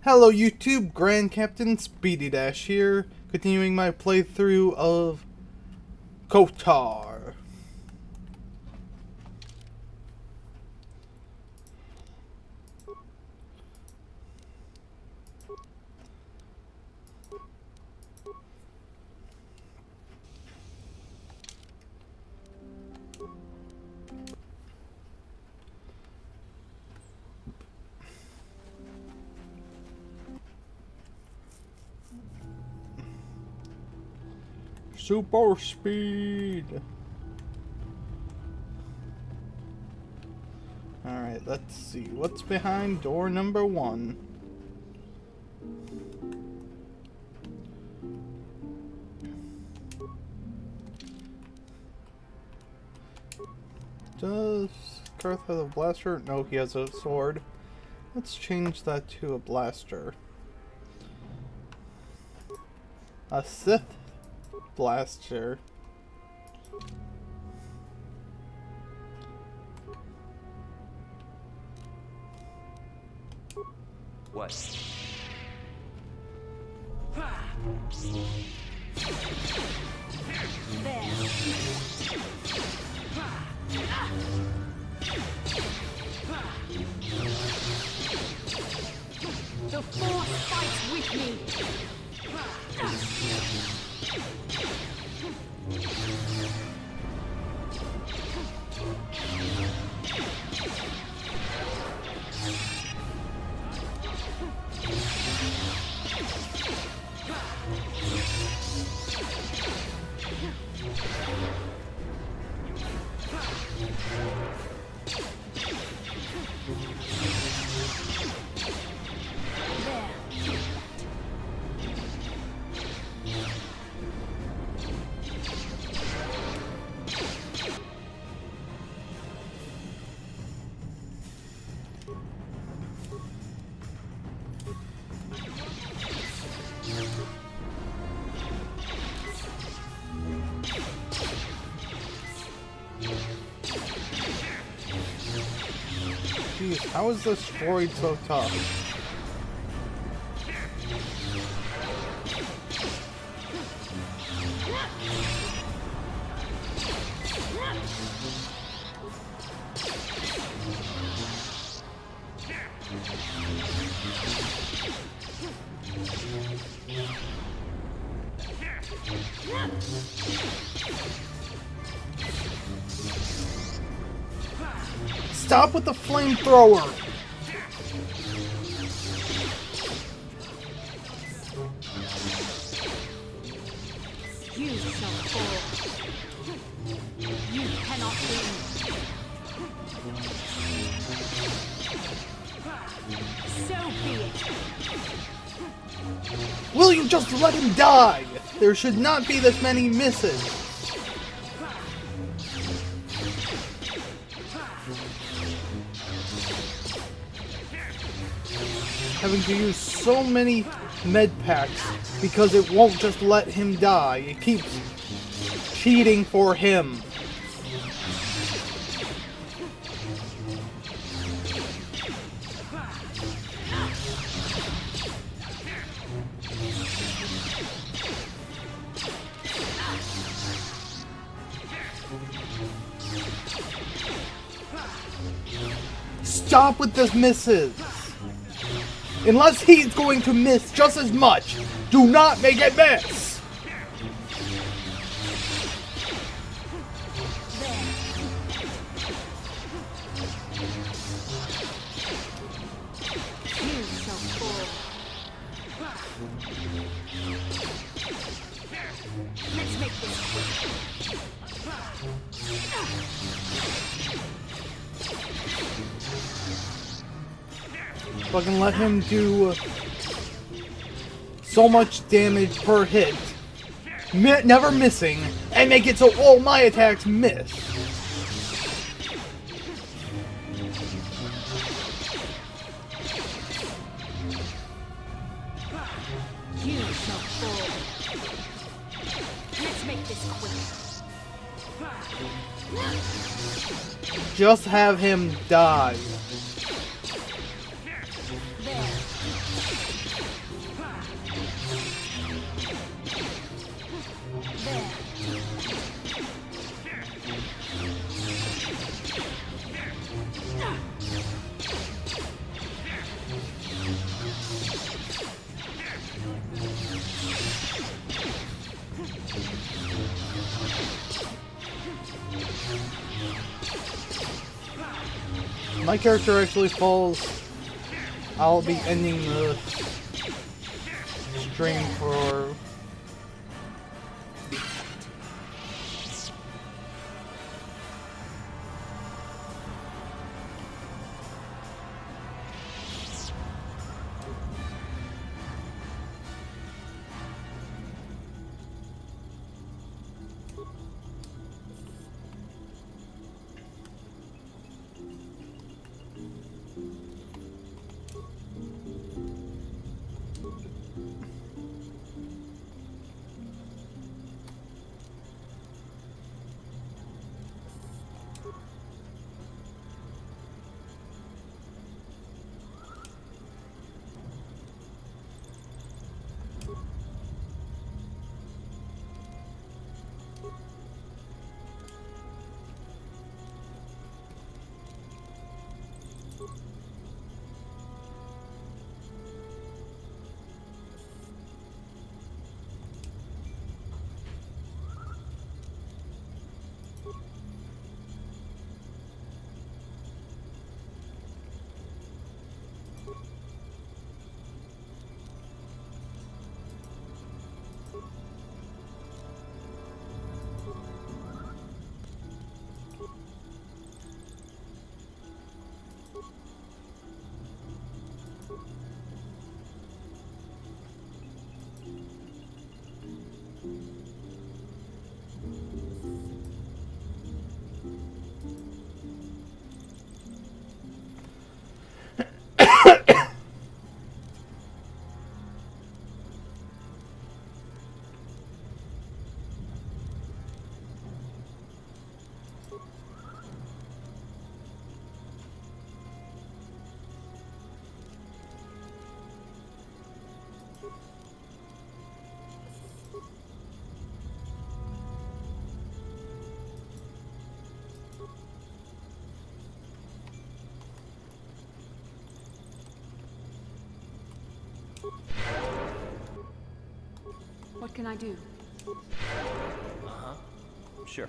Hello YouTube, Grand Captain Speedy Dash here, continuing my playthrough of Kotar. Super speed! Alright, let's see. What's behind door number 1? Does Karth have a blaster? No, he has a sword. Let's change that to a blaster. A Sith blaster. What? The Force fights with me! Jeez, how is this droid so tough? Stop with the flamethrower! You shall fall. You cannot win. So be it. Will you just let him die? There should not be this many misses. Having to use so many med packs because it won't just let him die. It keeps cheating for him. Stop with the misses! Unless he's going to miss just as much, do not make it miss! You shall fall. Let's make this quick. Fucking let him do so much damage per hit, never missing, and make it so all my attacks miss. You shall fall. Let's make this quick. Just have him die. There. My character actually falls. I'll be ending the stream for What can I do? Uh-huh. Sure.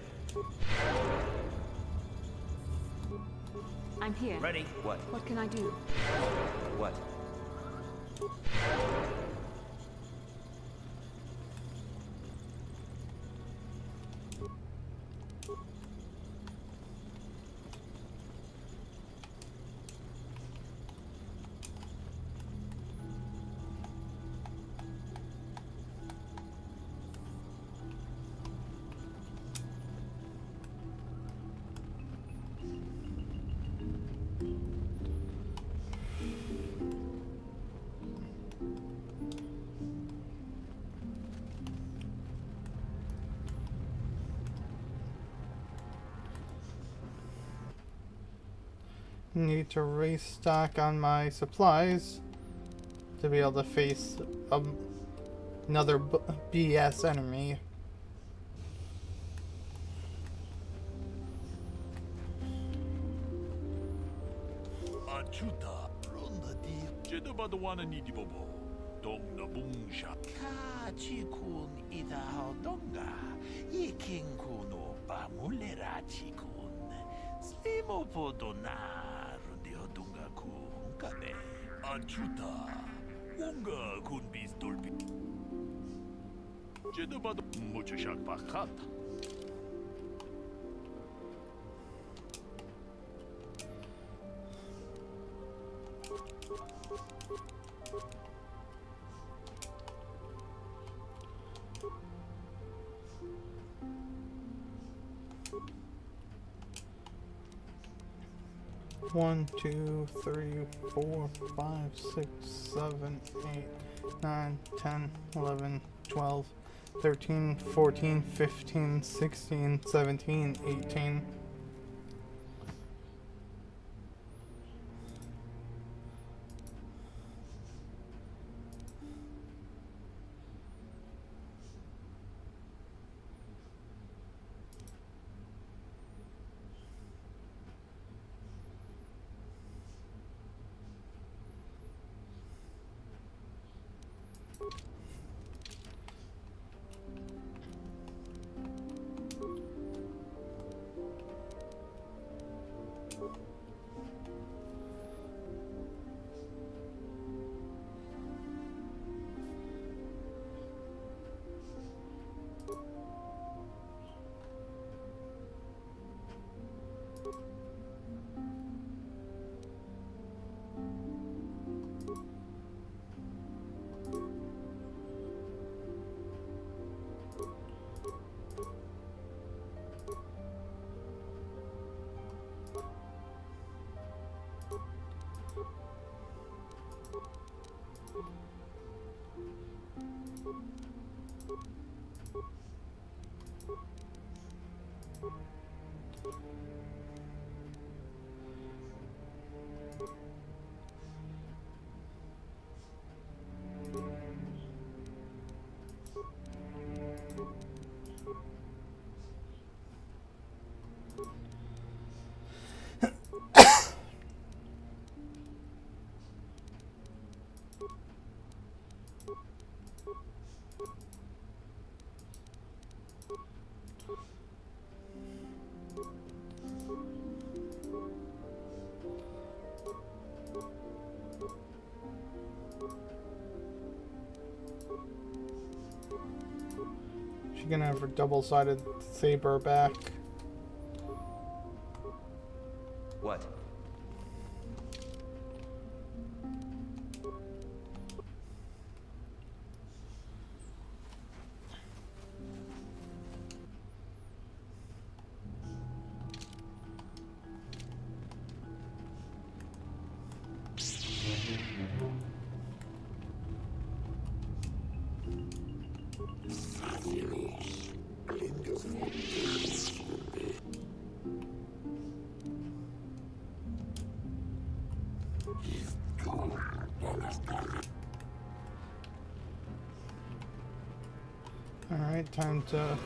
I'm here. Ready? What? What can I do? What? need to restock on my supplies to be able to face another BS enemy. Achuta, ronda di jedabadwana ni di bobo. Dong na bungsha. Kachi kun ida donga. Iking kuno pamulera chikun. Slimo podona rundio dunga kun kane. Achuta, unga kun bis dolpi. Jedabad mucho shak pakata. One, two, three, 4, 5, 6, 7, 8, 9, 10, 11, 12, 13, 14, 15, 16, 17, 18. She's gonna have her double-sided saber back. What? Alright, time to...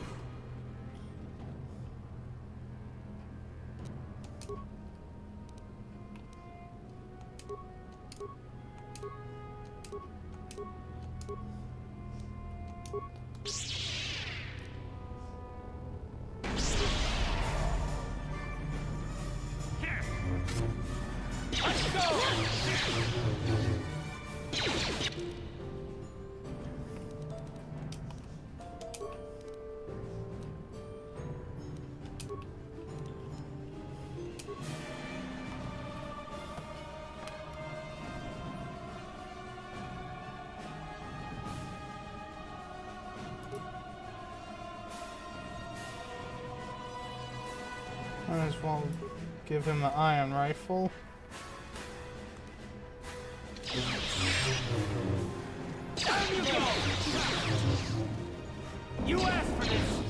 Might as well give him the iron rifle. Down you go! You asked for this!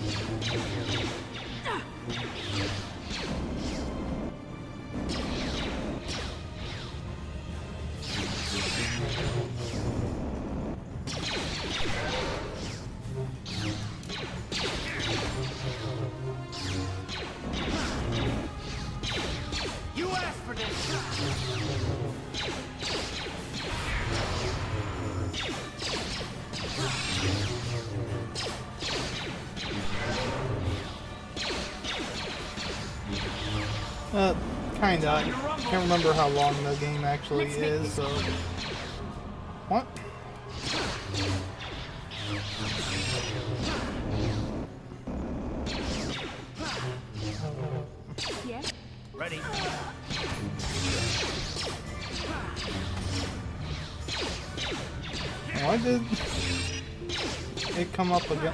You asked for this! Kinda. Can't remember how long the game actually is, so... What? Yeah? Ready? Why did it come up again?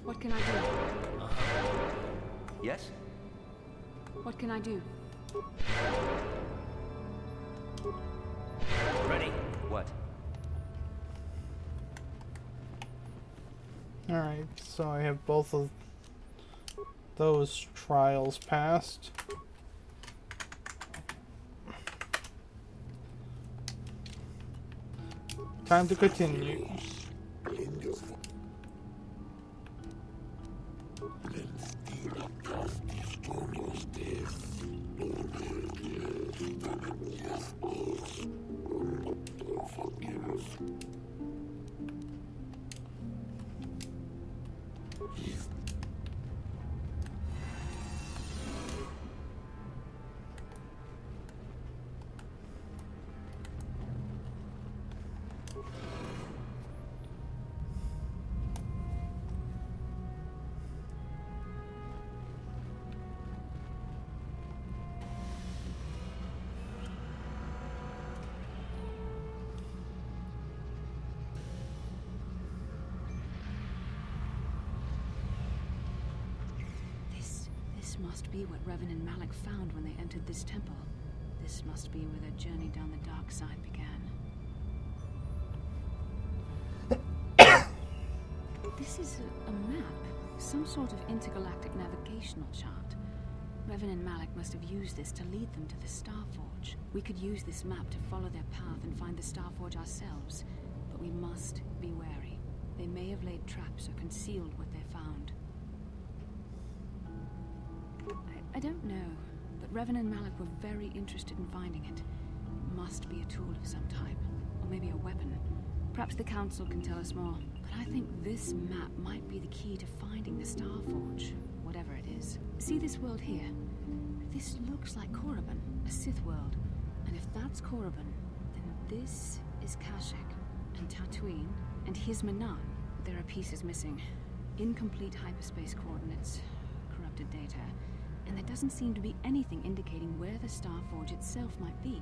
What can I do? Yes? What can I do? Ready? What? Alright, so I have both of those trials passed. Time to continue. must be what Revan and Malik found when they entered this temple. This must be where their journey down the dark side began. This is a map. Some sort of intergalactic navigational chart. Revan and Malik must have used this to lead them to the Starforge. We could use this map to follow their path and find the Starforge ourselves, but we must be wary. They may have laid traps or concealed what they found. I don't know, but Revan and Malik were very interested in finding it. It must be a tool of some type, or maybe a weapon. Perhaps the Council can tell us more, but I think this map might be the key to finding the Starforge, whatever it is. See this world here? This looks like Korriban, a Sith world. And if that's Korriban, then this is Kashyyyk, and Tatooine, and Hizmanan. There are pieces missing. Incomplete hyperspace coordinates, corrupted data, and there doesn't seem to be anything indicating where the Starforge itself might be.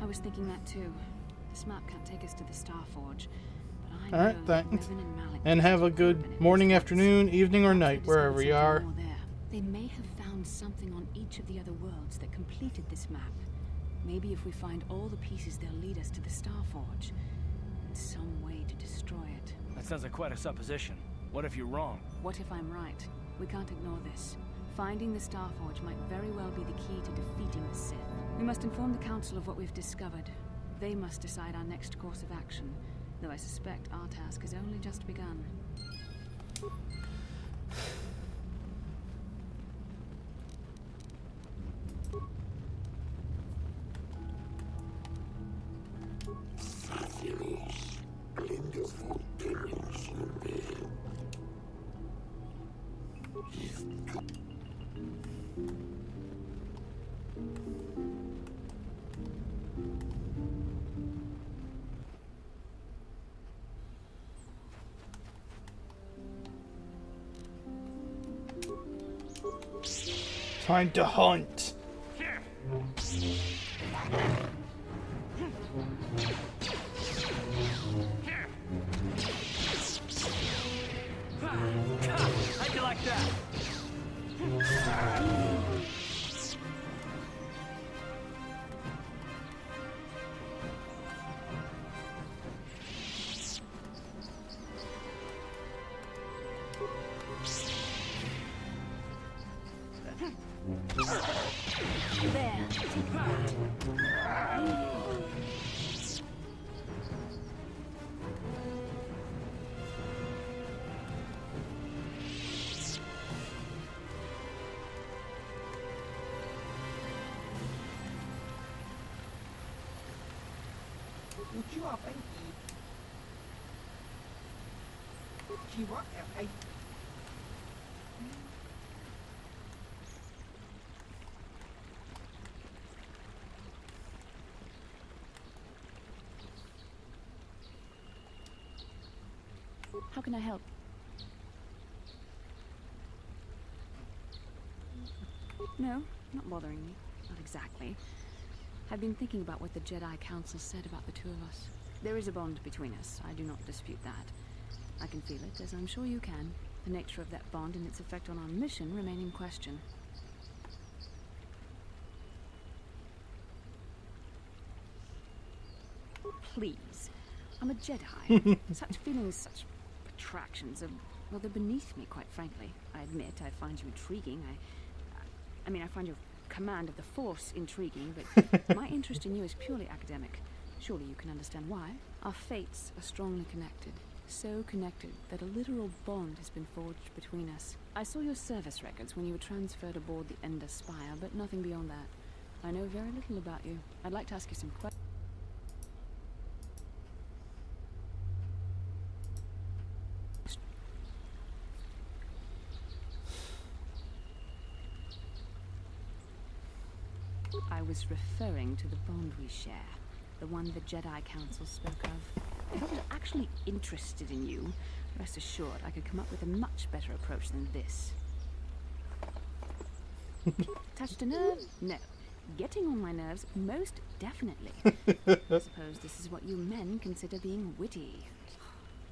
I was thinking that too. This map can't take us to the Starforge, but I know Alright, that thanks. Revan and Malik And have a good morning, afternoon, evening, or night, wherever you are. They may have found something on each of the other worlds that completed this map. Maybe if we find all the pieces, they'll lead us to the Starforge, and some way to destroy it. That sounds like quite a supposition. What if you're wrong? What if I'm right? We can't ignore this. Finding the Starforge might very well be the key to defeating the Sith. We must inform the Council of what we've discovered. They must decide our next course of action, though I suspect our task has only just begun. Time to hunt. How'd you like that? How can I help? No, not bothering me. Not exactly. I've been thinking about what the Jedi Council said about the two of us. There is a bond between us. I do not dispute that. I can feel it, as I'm sure you can. The nature of that bond and its effect on our mission remain in question. Please. I'm a Jedi. Such feelings, such attractions are, well, they're beneath me, quite frankly. I admit I find you intriguing. I mean, I find your command of the Force intriguing, but my interest in you is purely academic. Surely you can understand why. Our fates are strongly connected. So connected that a literal bond has been forged between us. I saw your service records when you were transferred aboard the Ender Spire, but nothing beyond that. I know very little about you. I'd like to ask you some questions. I was referring to the bond we share, the one the Jedi Council spoke of. If I was actually interested in you, rest assured I could come up with a much better approach than this. Touched a nerve? No. Getting on my nerves? Most definitely. I suppose this is what you men consider being witty.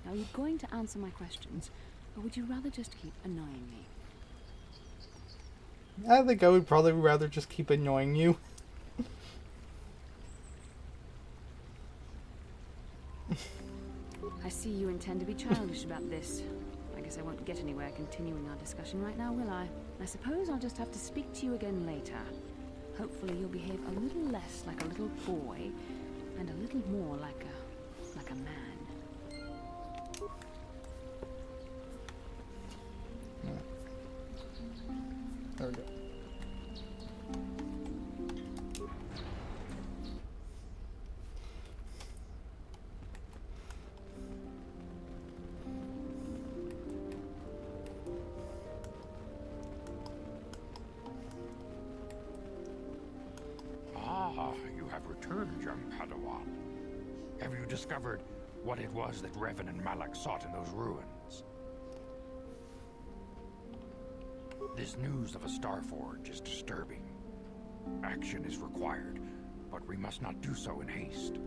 Now, you're going to answer my questions. Or would you rather just keep annoying me? I think I would probably rather just keep annoying you. I see you intend to be childish about this. I guess I won't get anywhere continuing our discussion right now, will I? I suppose I'll just have to speak to you again later. Hopefully you'll behave a little less like a little boy and a little more like a man. There we go. Ah, you have returned, young Padawan. Have you discovered what it was that Revan and Malak sought in those ruins? This news of a Star Forge is disturbing. Action is required, but we must not do so in haste.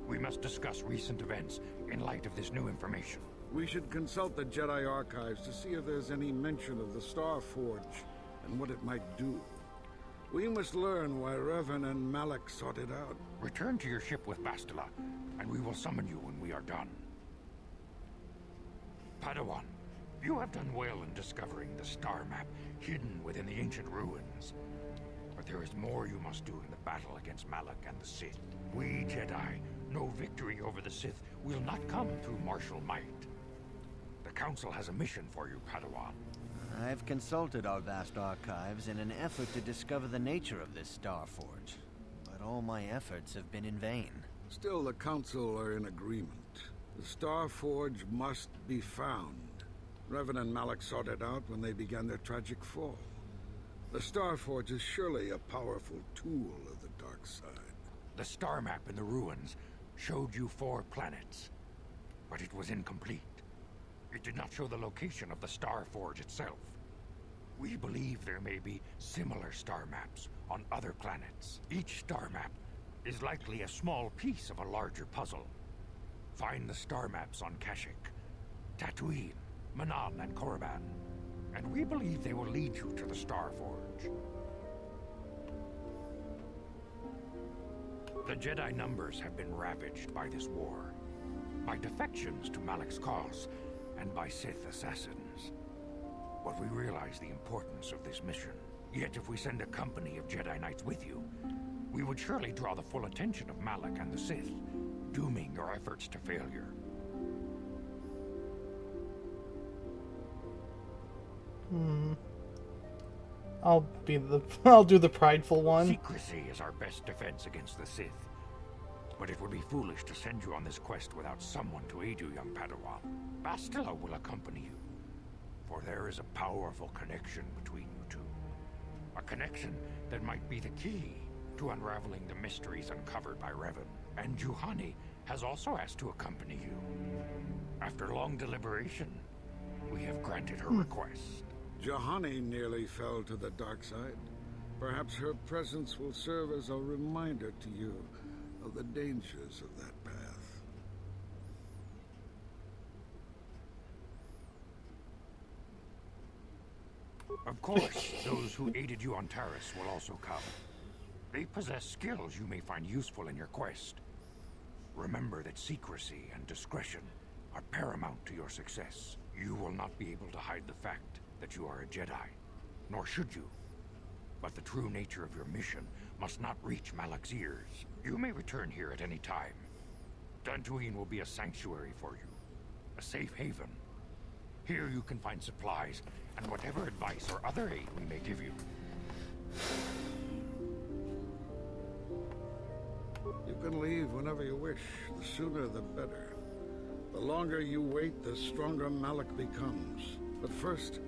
We must discuss recent events in light of this new information. We should consult the Jedi archives to see if there's any mention of the Star Forge and what it might do. We must learn why Revan and Malak sought it out. Return to your ship with Bastila, and we will summon you when we are done. Padawan, you have done well in discovering the star map hidden within the ancient ruins. But there is more you must do in the battle against Malak and the Sith. We Jedi know victory over the Sith will not come through martial might. The Council has a mission for you, Padawan. I've consulted our vast archives in an effort to discover the nature of this Star Forge, but all my efforts have been in vain. Still, the Council are in agreement. The Star Forge must be found. Revan and Malak sought it out when they began their tragic fall. The Star Forge is surely a powerful tool of the dark side. The star map in the ruins showed you 4 planets, but it was incomplete. It did not show the location of the Star Forge itself. We believe there may be similar star maps on other planets. Each star map is likely a small piece of a larger puzzle. Find the star maps on Kashyyyk, Tatooine, Manan, and Korriban, and we believe they will lead you to the Star Forge. The Jedi numbers have been ravaged by this war, by defections to Malak's cause, and by Sith assassins. But we realize the importance of this mission. Yet if we send a company of Jedi Knights with you, we would surely draw the full attention of Malak and the Sith, dooming your efforts to failure. I'll do the prideful one. Secrecy is our best defense against the Sith. But it would be foolish to send you on this quest without someone to aid you, young Padawan. Bastila will accompany you, for there is a powerful connection between you two. A connection that might be the key to unraveling the mysteries uncovered by Revan. And Juhani has also asked to accompany you. After long deliberation, we have granted her request. Juhani nearly fell to the dark side. Perhaps her presence will serve as a reminder to you of the dangers of that path. Of course, those who aided you on Taris will also come. They possess skills you may find useful in your quest. Remember that secrecy and discretion are paramount to your success. You will not be able to hide the fact that you are a Jedi, nor should you. But the true nature of your mission must not reach Malak's ears. You may return here at any time. Dantooine will be a sanctuary for you, a safe haven. Here you can find supplies and whatever advice or other aid we may give you. You can leave whenever you wish. The sooner the better. The longer you wait, the stronger Malak becomes. But first,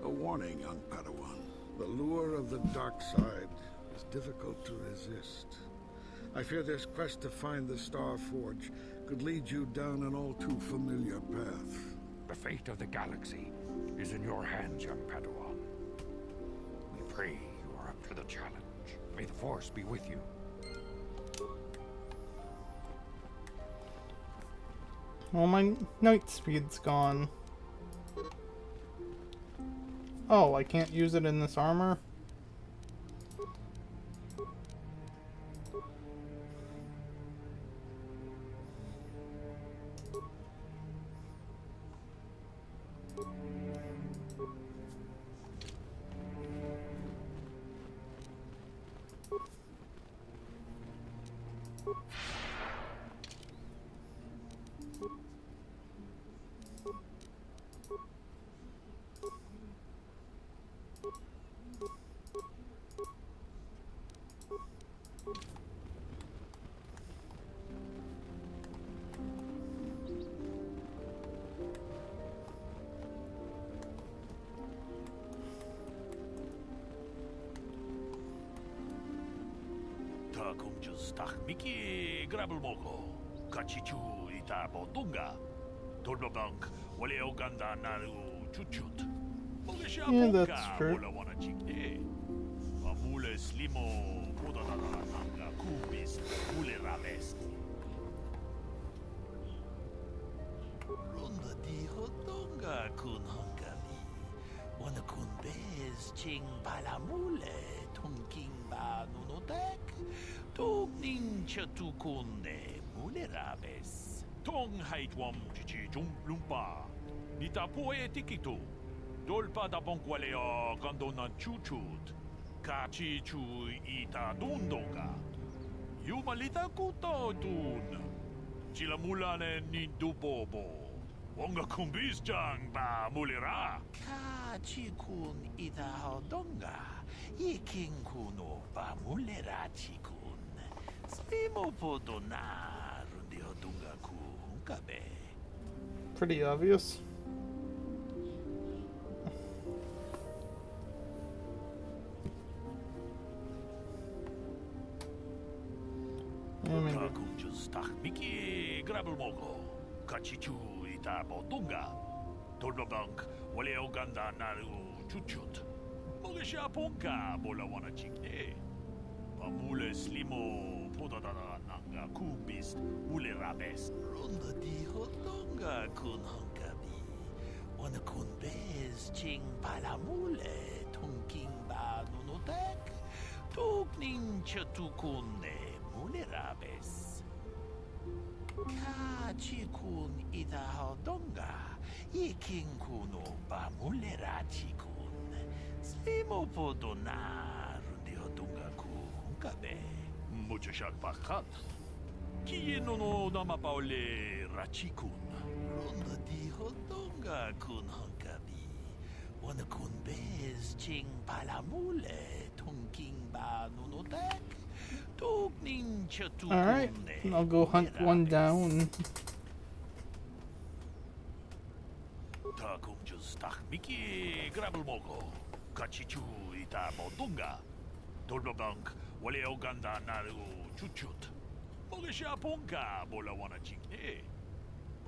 a warning, young Padawan. The lure of the dark side is difficult to resist. I fear this quest to find the Star Forge could lead you down an all too familiar path. The fate of the galaxy is in your hands, young Padawan. We pray you are up to the challenge. May the Force be with you. Oh, my night speed's gone. Oh, I can't use it in this armor? 다 공주 스탁 미키 그랍을 먹고 같이 주이다 보던가 돌바방크 원래 오간다 나루 주춧 먹으셔 Yeah, 볼까 that's true. 몰라와나 찍네 아물레 슬리모 보다다다 난가 쿠비스 물레 라베스 론다 디호던가 군헝가비 오늘 군베스 칭발라물레 통킹바 누노덱 독닝 셔투콘네 물레라베스 통하이트웜 지지 좀 룸바 니타 포에 티키토 돌파다 봉qualeo 간도나 추추트 같이 주 이타 돈도가 유말리타 쿠토툰 지라물라네 니두보보 뭔가 쿰비스장 바 물레라 카치군 이다호던가 이킹쿠노 바 물레라 치군 스리모포도 나룬디호동가 쿠가베 Pretty obvious. 다 공주 스탁 미키 그랍을 먹고 같이 주이다 보던가 돌바방크 원래 오간다 나루 주춧 먹으셔 본가 몰라와나 찍네 아물레 슬리모 보다다다 난가 쿠비스 물레라베스 론다 디호던가 군헝가비 오늘 군베스 칭발라물레 통킹바 누노덱 독닝 셔투콘네 물레라베스 카치군 이다호던가 이킹쿠노 바 물레라치군 슬리모포도 나룬디호동가 쿠가베 무주샥 바칸 기노노 나마파올레 라치군 론다 디호동가 군헝가비 오늘 군베스 칭발라물레 통킹바 누노덱 Alright, I'll go hunt one down. 다 공주 스탁 미키 그랍을 먹고 같이 주이다 보던가 돌바방크 원래 오간다 나루 주춧 먹으셔 본가 몰라와나 찍네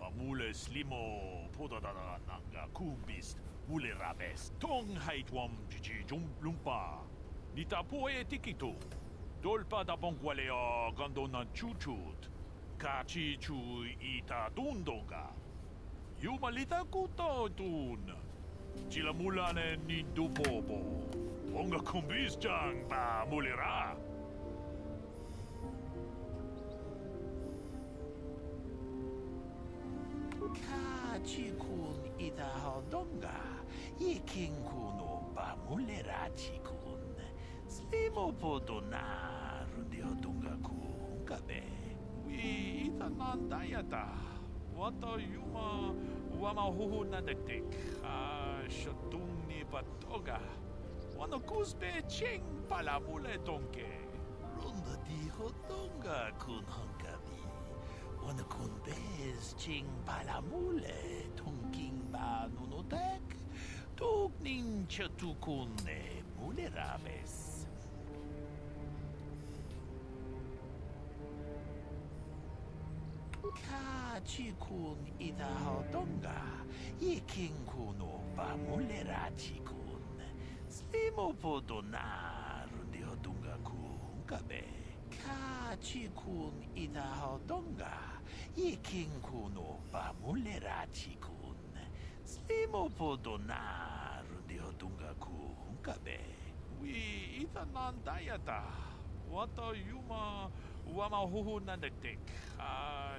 아물레 슬리모 보다다다 난가 쿠비스 물레라베스 통하이트웜 지지 좀 룸바 니타 포에 티키토 돌파다 봉qualeo 간도나 추추트 같이 주이다 돈도가 유말리타 쿠토툰 지라물라네 니두보보 뭔가 쿰비스장 바 물레라 카치군 이다호던가 이킹쿠노 바 물레라치군 슬리모포도 나룬디호동가 쿠가베 위이타난다야다 와타 유마 와마호호나덱덱 셔퉁니 바토가 와노 쿠스베 칭 팔라물레 동케 론다 디호동가 군헝가비 와노 군베스 칭 팔라물레 통킹바 누노덱 독닝 셔투콘네 물레라베스 카치군 이다호던가 이킹쿠노 바 물레라치군 슬리모포도 나룬디호동가 쿠가베 카치군 이다호던가 이킹쿠노 바 물레라치군 슬리모포도 나룬디호동가 Dunga ku hunkabe. We itanan dayata. Wata yuma wama huhu nandektek.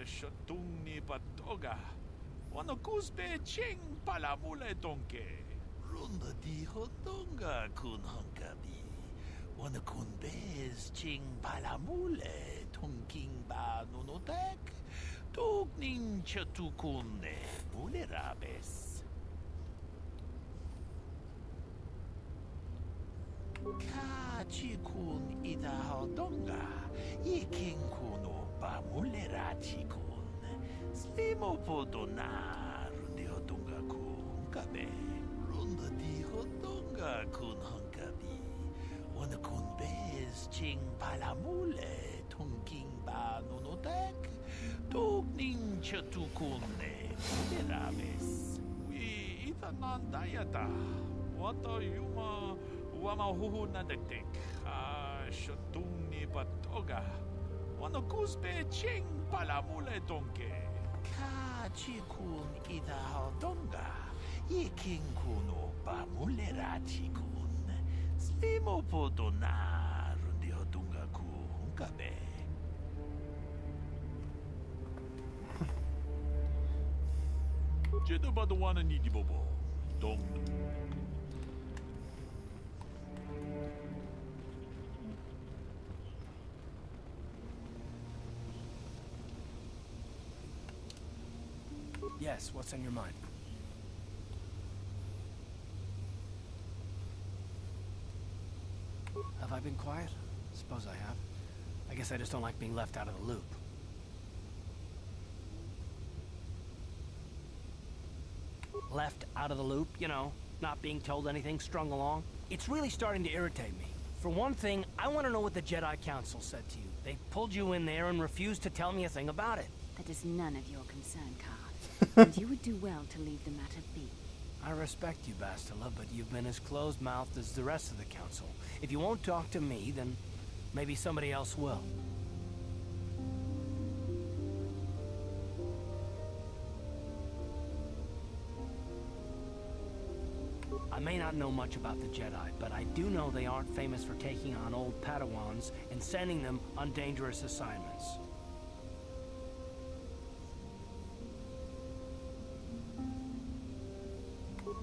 Shatung ni patoga. Wano kusbe ching palamule donke. Runda di hodonga kun hunkabi. Wano kun bez ching palamule tonking ba nunotek. Tugning chatukunne mulerabes. Kachikun ida hodonga. Iking kuno ba mulerachikun. Slimo podonar di hodonga kun kabe. Runda di hodonga kun hunkabi. Wana kun bez ching palamule tonking ba nunotek. Tugning chatukunne mulerabes. We itanan dayata. Wata yuma wama huhu nandektek. Shatung ni patoga. Wano kusbe ching palamule donke. Kachikun ida hodonga. Iking kuno ba mulerachikun. Slimo podonar di hodonga ku hunkabe. Jedo badawana ni di bobo. Dong. Yes, what's on your mind? Have I been quiet? Suppose I have. I guess I just don't like being left out of the loop. Left out of the loop, you know, not being told anything, strung along. It's really starting to irritate me. For one thing, I want to know what the Jedi Council said to you. They pulled you in there and refused to tell me a thing about it. That is none of your concern, Card. And you would do well to leave the matter be. I respect you, Bastila, but you've been as closed-mouthed as the rest of the Council. If you won't talk to me, then maybe somebody else will. I may not know much about the Jedi, but I do know they aren't famous for taking on old Padawans and sending them on dangerous assignments.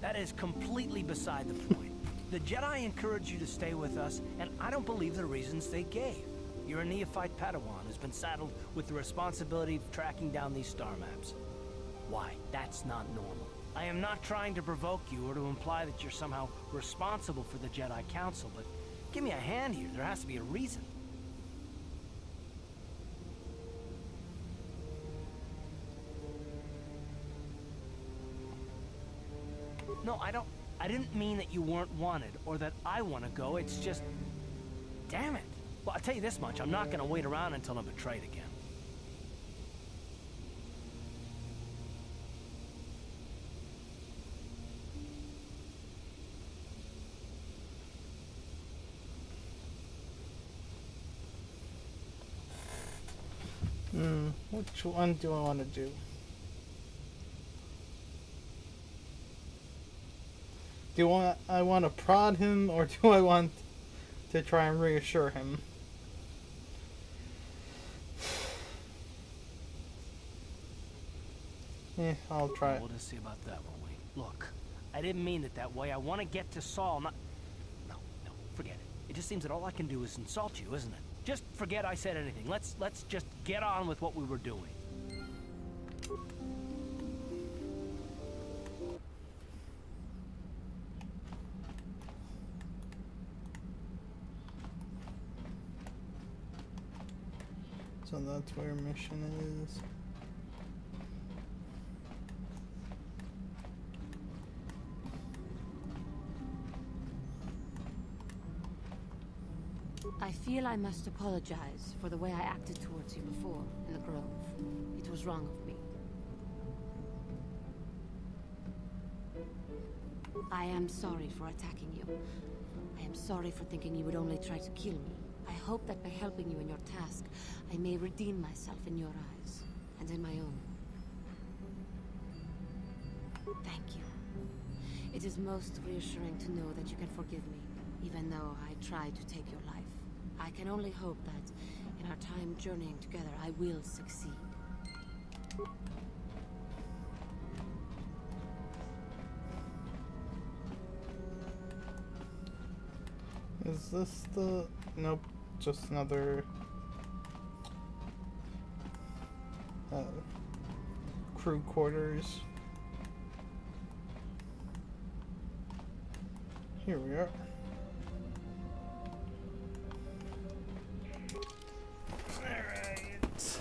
That is completely beside the point. The Jedi encouraged you to stay with us, and I don't believe the reasons they gave. You're a neophyte Padawan who's been saddled with the responsibility of tracking down these star maps. Why? That's not normal. I am not trying to provoke you or to imply that you're somehow responsible for the Jedi Council, but give me a hand here. There has to be a reason. No, I didn't mean that you weren't wanted or that I want to go. It's just, damn it. Well, I'll tell you this much. I'm not going to wait around until I'm betrayed again. Which one do I want to do? Do I want to prod him, or do I want to try and reassure him? I'll try. We'll just see about that, won't we? Look, I didn't mean it that way. I want to get to Saul, not... No, forget it. It just seems that all I can do is insult you, isn't it? Just forget I said anything. Let's just get on with what we were doing. So that's where mission is. I feel I must apologize for the way I acted towards you before in the Grove. It was wrong of me. I am sorry for attacking you. I am sorry for thinking you would only try to kill me. I hope that by helping you in your task, I may redeem myself in your eyes, and in my own. Thank you. It is most reassuring to know that you can forgive me, even though I tried to take your life. I can only hope that, in our time journeying together, I will succeed. Is this the... Nope, just another... crew quarters. Here we are. Alright.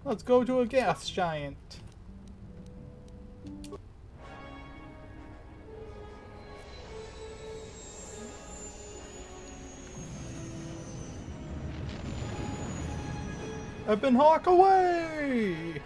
Let's go to a gas giant. Up and hawk away!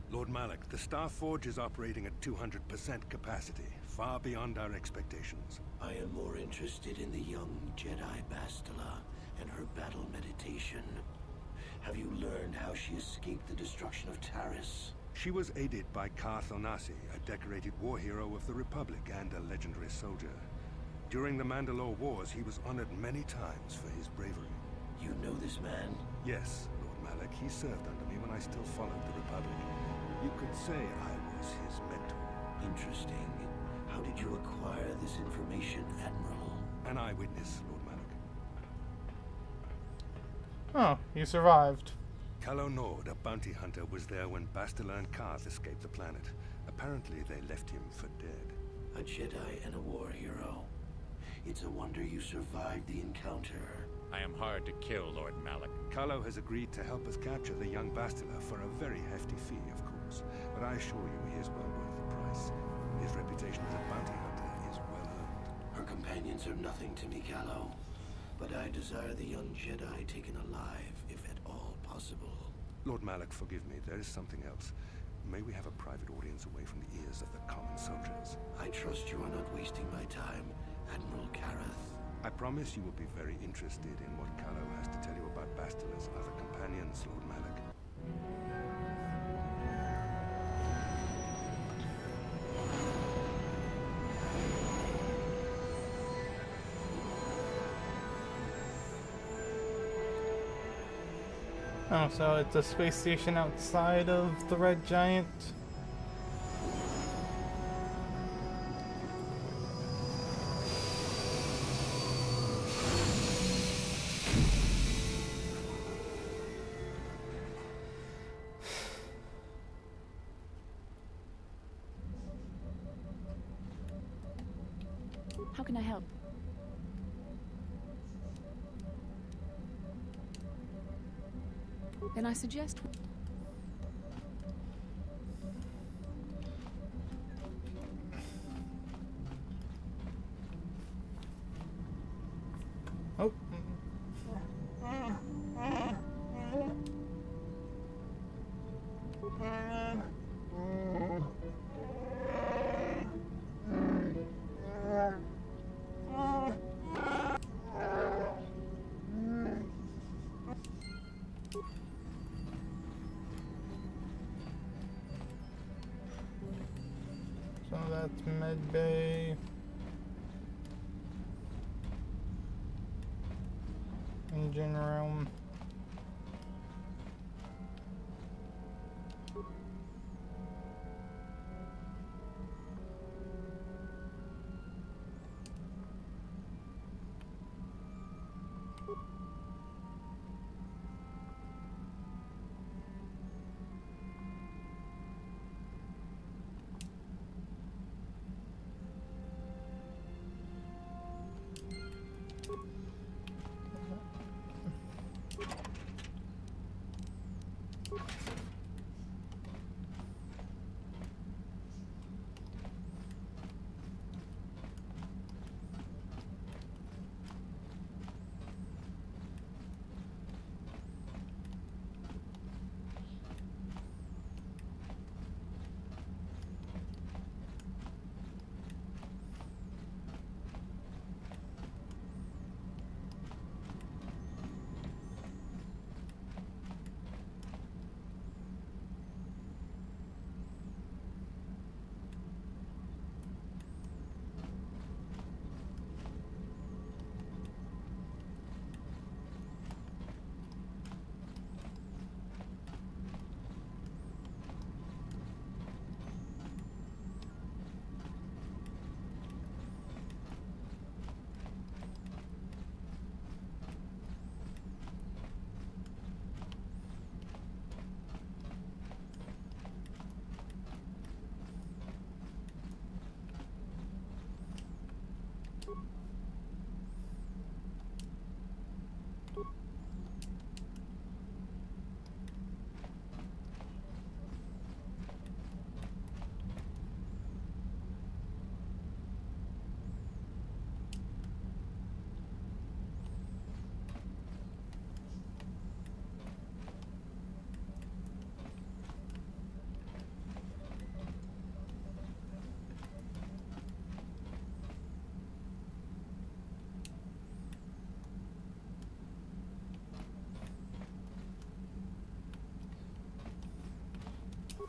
Lord Malak, the Star Forge is operating at 200% capacity, far beyond our expectations. I am more interested in the young Jedi Bastila and her battle meditation. Have you learned how she escaped the destruction of Taris? She was aided by Karth Onasi, a decorated war hero of the Republic and a legendary soldier. During the Mandalore Wars, he was honored many times for his bravery. You know this man? Yes, Lord Malak. He served under me when I still followed the Republic. You could say I was his mentor. Interesting. How did you acquire this information, Admiral? An eyewitness, Lord Malak. Oh, you survived. Calo Nord, a bounty hunter, was there when Bastila and Karth escaped the planet. Apparently, they left him for dead. A Jedi and a war hero. It's a wonder you survived the encounter. I am hard to kill, Lord Malak. Calo has agreed to help us capture the young Bastila for a very hefty fee, of course. But I assure you he is well worth the price. His reputation as a bounty hunter is well earned. Her companions are nothing to me, Calo. But I desire the young Jedi taken alive, if at all possible. Lord Malak, forgive me. There is something else. May we have a private audience away from the ears of the common soldiers? I trust you are not wasting my time, Admiral Karath. I promise you will be very interested in what Calo has to tell you about Bastila's other companions, Lord Malak. Oh, so it's a space station outside of the Red Giant. How can I help? Then I suggest... Oh. So that's med bay. Engine room.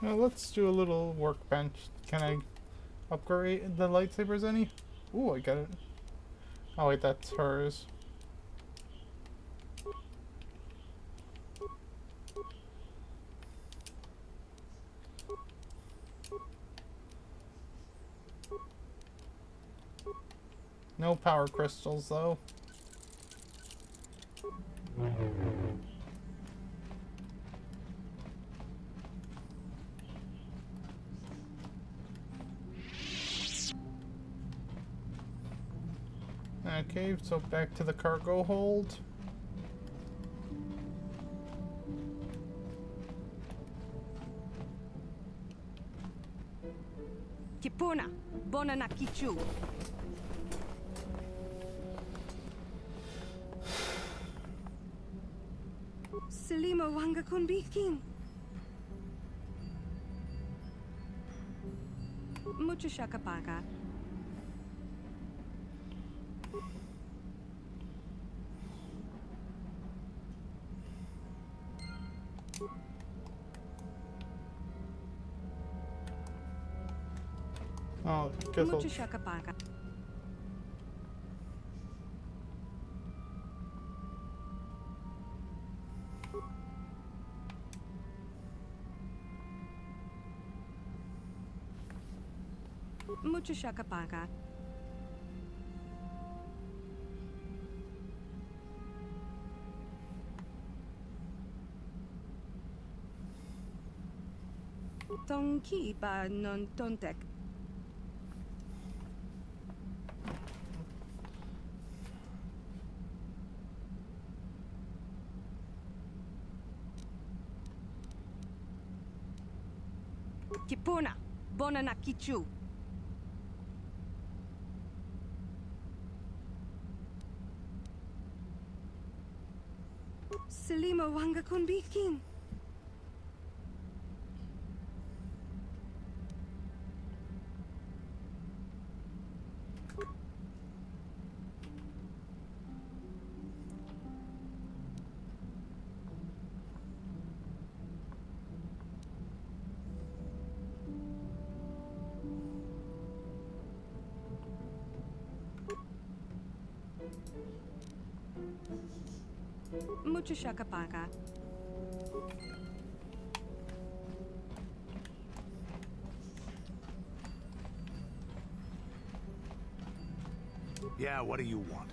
Now let's do a little workbench. Can I upgrade the lightsabers any? Ooh, I got it. Oh wait, that's hers. No power crystals though. Okay, so back to the cargo hold. Kipuna, bona na kichu. Selima wanga kunbiking. Mucho shakapaga. Oh, guess I'll... Mucho shakapaga. Mucho shakapaga. Tonki ba non tontek. Kipuna, bona na kichu. Selima wanga kunbiking. Mucha shakapaka. Yeah, what do you want?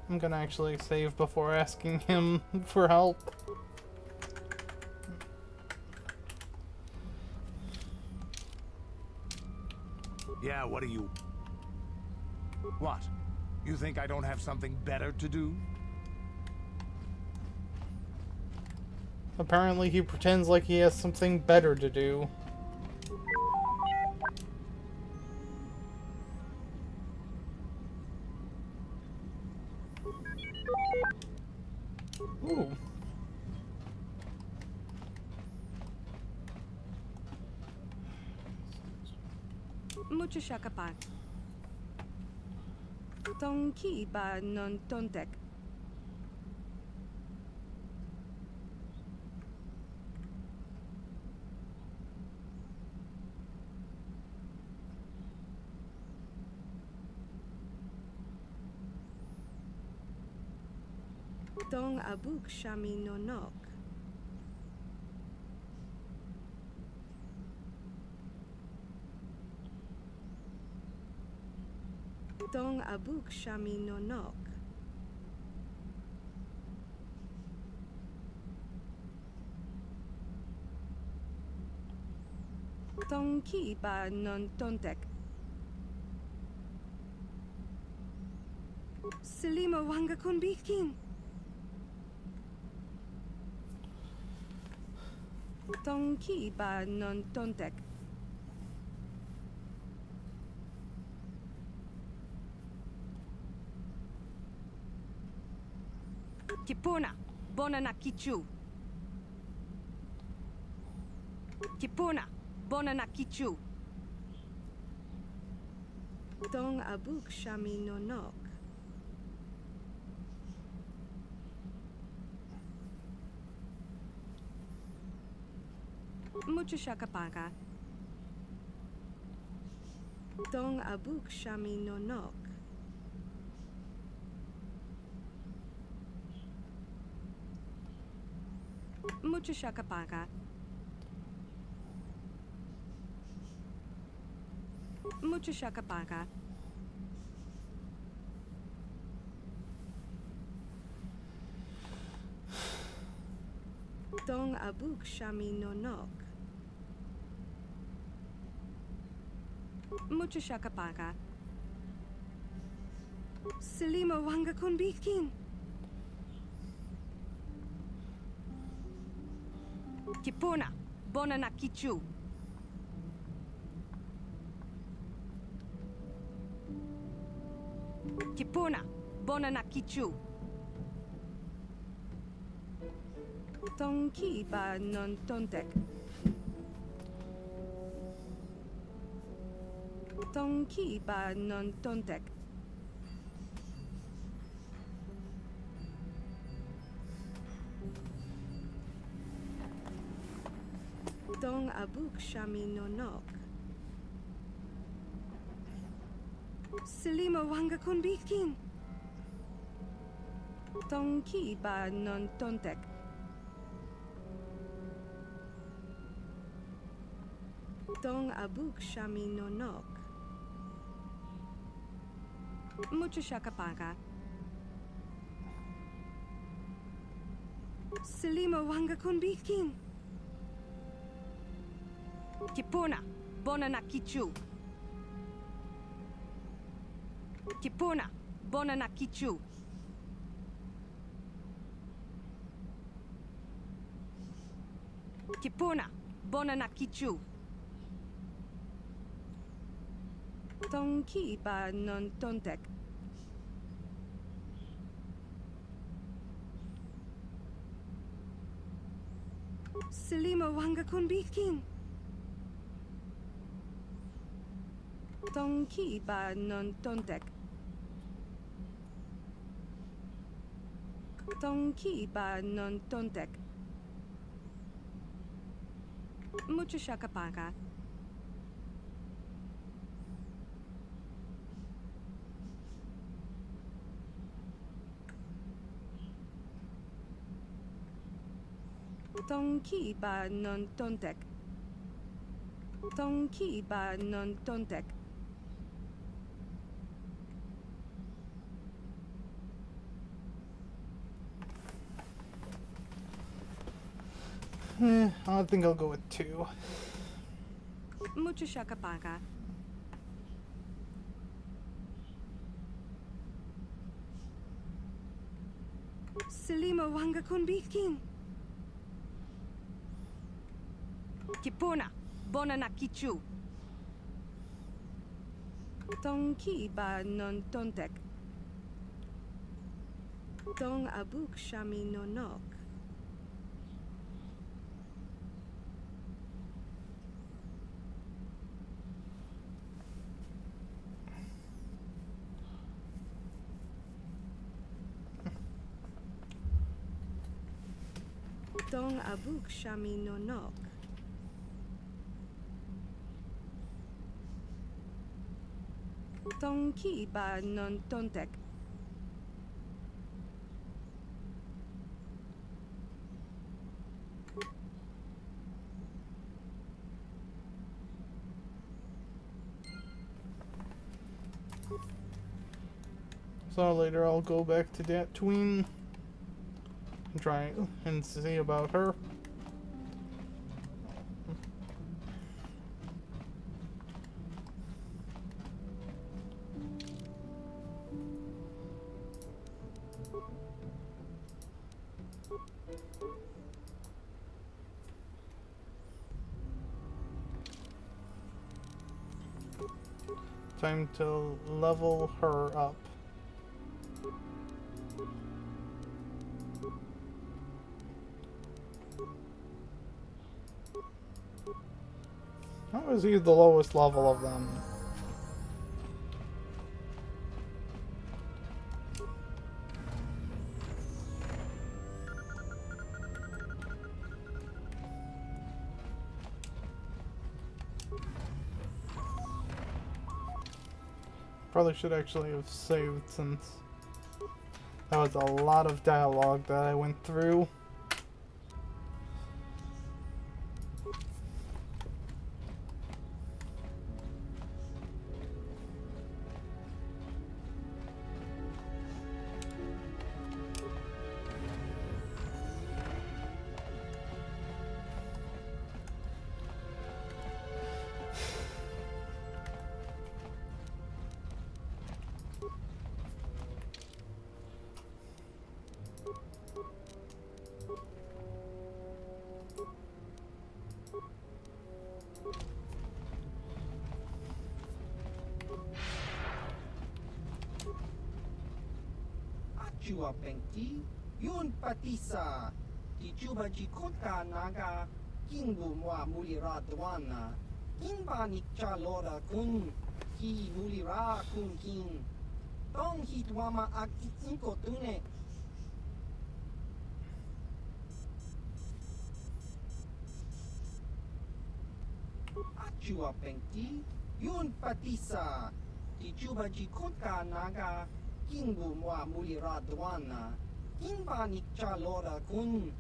I'm gonna actually save before asking him for help. Yeah, what do you... What? You think I don't have something better to do? Apparently he pretends like he has something better to do. Ooh. Mucha shakapak. Tonki ba non tontek. Tong abuk shami no nok. Tong abuk shami no nok. Tong ki ba non tontek. Selima wanga kun bikin. Tong ki ba non tontek. Kipuna, bona na kichu. Kipuna, bona na kichu. Tong abuk shami no nok. Mucha shakapaka. Tong abuk shami no nok. Mucha shakapaka. Mucha shakapaka. Tong abuk shami no nok. Mucha shakapaka. Selima wanga kun bikin. Kipuna, bona na kichu. Kipuna, bona na kichu. Tong ki ba non tontek. Tong ki ba non tontek. Tong abuk shami no nok. Selima wanga kun bikin. Tong ki ba non tontek. Tong abuk shami no nok. Mucha shakapaka. Selima wanga kun bikin. Kipuna, bona na kichu. Kipuna, bona na kichu. Kipuna, bona na kichu. Tong ki ba non tontek. Selima wanga kun bikin. Tong ki ba non tontek. Tong ki ba non tontek. Mucho shakapaka. Tonki ba non tontek. Tonki ba non tontek. I think I'll go with 2. Mucho shakapaka. Selimo wanga kunbikin. Kipuna, bona na kichu. Tonki ba non tontek. Tong abuk shami no nok. Tong abuk shami no nok. Tong ki ba non tontek. So later I'll go back to Tatooine and try and see about her. Time to level her up. How is he the lowest level of them? Probably should actually have saved, since that was a lot of dialogue that I went through. Chua pengti, yun patisa, di juba jikota naga, kingu mua mulira dwana, kinba nikcha lora kun, ki mulira kun kin, tong hitwama ak inko tune. Chua pengti, yun patisa, di juba jikota naga, kingu mua mulira dwana, kinba nikcha lora kun.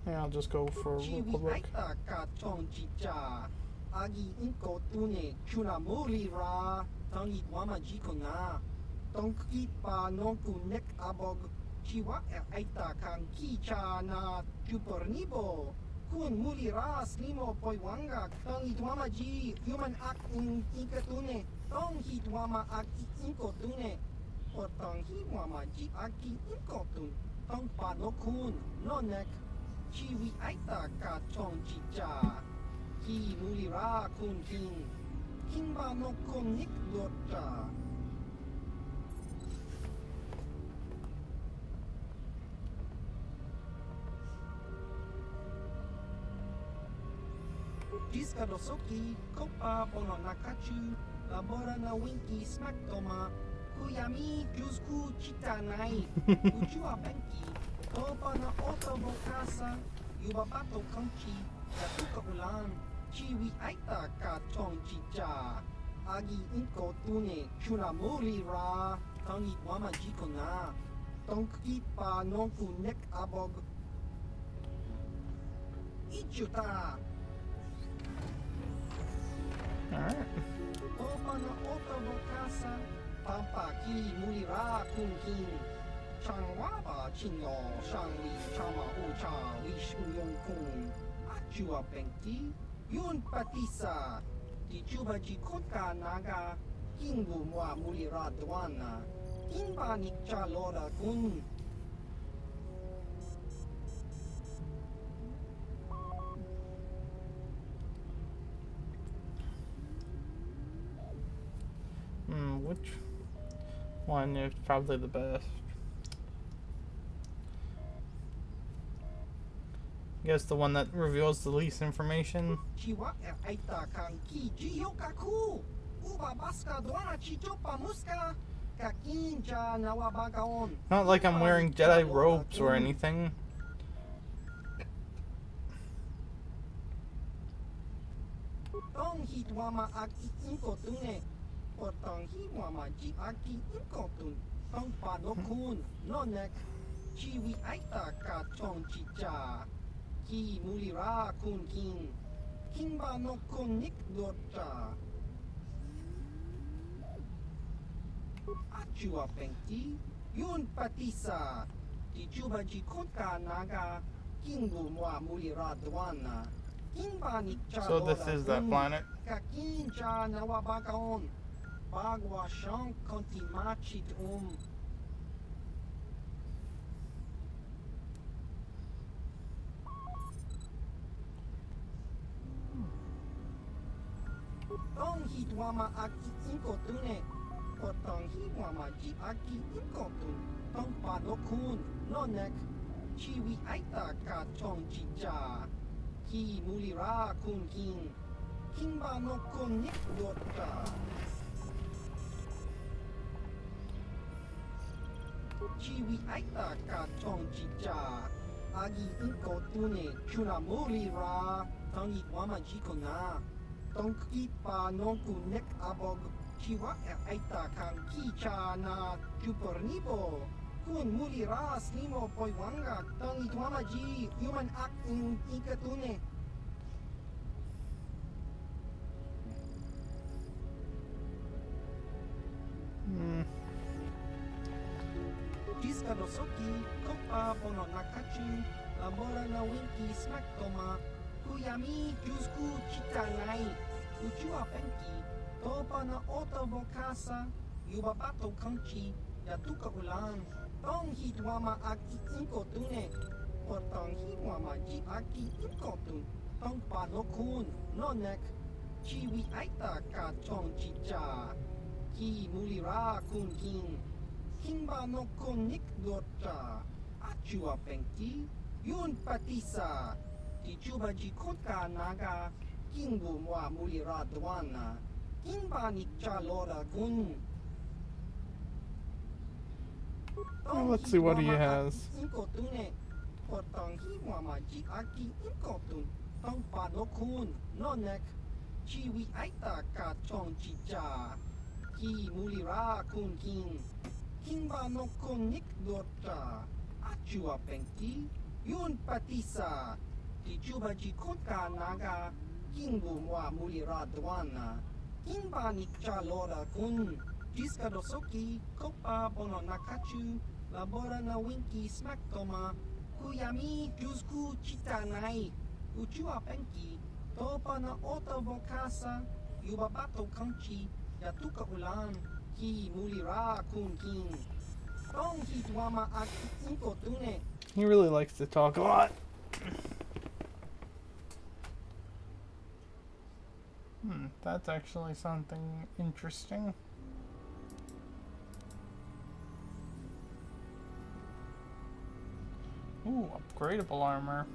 Yeah, I'll just go for Republic. Aita ka chong chicha, agi inko tune chuna mulira, tangi wama jikona, tong kipa nonku nek abog. Chiwa aita kang kicha na chupornibo. Kun mulira slimo poiwanga. Tong hitwama ji human ak in inkatune. Tong hitwama ak inkotune. O tong hitwama ji aki inkotun. Tong panokun nonek. Chiwi aita ka chong chicha. Ki mulira kun king. Kimba no kun nik lorcha. Jiska dosoki, kopa bono nakachu, Labora na winky smack toma. Kuyami jusku chitanai. Ujua benki. Topa na oto bokasa. Yubabato kanchi. Yatuka ulan. Chiwi aita ka tong chicha. Agi inko tune. Chunamuri ra. Tangi wama jiko na. Tonki pa nonku nek abog. Ichuta. Alright. Topa na oto bokasa. Pampa ki mulira kunkin. Changwaba chingo shangli chama ucha wish uyong kun. Achua pengti. Yun patisa. Di chuba jikotka naga. Kingu mwa mulira dwana. Kinba nikcha lora kun. Which one is probably the best? I guess the one that reveals the least information. Chiwa aita kan ki jiyokaku. Uba baska dwana chichopa muska. Kakinja nawabagaon. Not like I'm wearing Jedi robes or anything. Tong hitwama aki inkotune. Potong hiwama ji aki inkotun. Tong panokun. Nonek. Chiwi aita ka tong chicha. Ki mulira kun kin. Kimba no kun nik dota. Achua pengti. Yun patisa. Di chuba jikotka naga. Kingu mwa mulira dwana. Kimba nikcha So this is that planet. Kakinja nawabagaon. Bagwa shank konti machit Tong hitwama aki inkotune. Potong hiwama ji aki inkotun. Tong panokun. Nonek. Chiwi aita ka tong chicha. Ki mulira kun kin. Kimba no kun nik dota. Chiwi aita ka tong chicha. Agi inko tune. Chunamuri ra. Tangi wama jiko na. Tong kipa nonku nek abog. Chiwa aita kan kicha na. Chupornipo. Kun muli ra slimo poiwanga. Tangi wama ji. Human act in ikatune. Jiska dosoki, kopa bono nakachu, labora na winki smack toma, kuyami jusku chitanai, uchua penki, topa na oto bokasa, yubabato kanchi, yatuka ulan, tong hitwama aki inkotune, potong hitwama ji aki inkotun, tong panokun, nonek, chiwi aita ka tong chicha, ki mulira kun kin. Kimba no konik dota. Achua pengti. Yun patisa. Di chuba jikotka naga. Kingu mwa mulira dwana. Kimba nikcha lora kun. Well, let's see what he has. Inkotune. Potong hiwama ji aki inkotun. Tong panokun. Nonek. Chiwi aita ka tong chicha. Ki mulira kun kin. Kimba no konik dota. Achua pengti. Yun patisa. Di chuba jikotka naga. Kingu mwa mulira dwana. Kimba nikcha lora kun. Jiska dosoki. Kopa bono nakachu. Labora na winki smack toma. Kuyami jusku chitanai. Uchua penki. Topa na oto bokasa. Yubabato kanchi. Yatuka ulan. Ki mulira kun kin. Tong hitwama aki inkotune. He really likes to talk a lot. That's actually something interesting. Ooh, upgradable armor.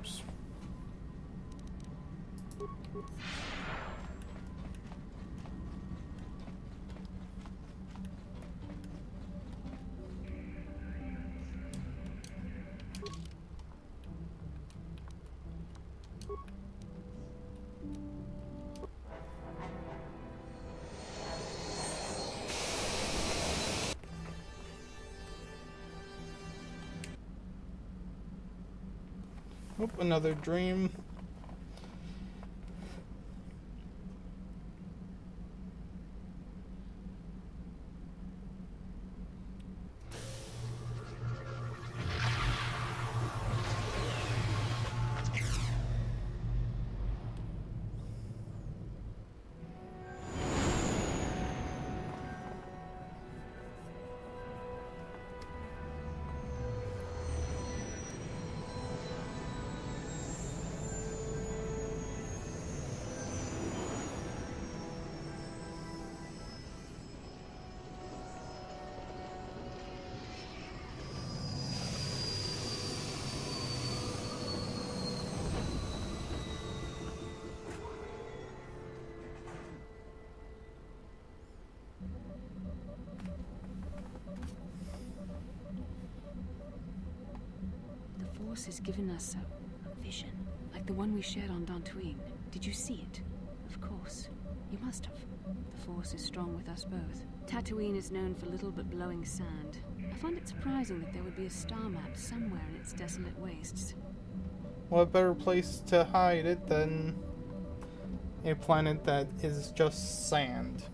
stars. Oop, another dream. The Force has given us a vision, like the one we shared on Dantooine. Did you see it? Of course. You must have. The Force is strong with us both. Tatooine is known for little but blowing sand. I find it surprising that there would be a star map somewhere in its desolate wastes. What better place to hide it than a planet that is just sand?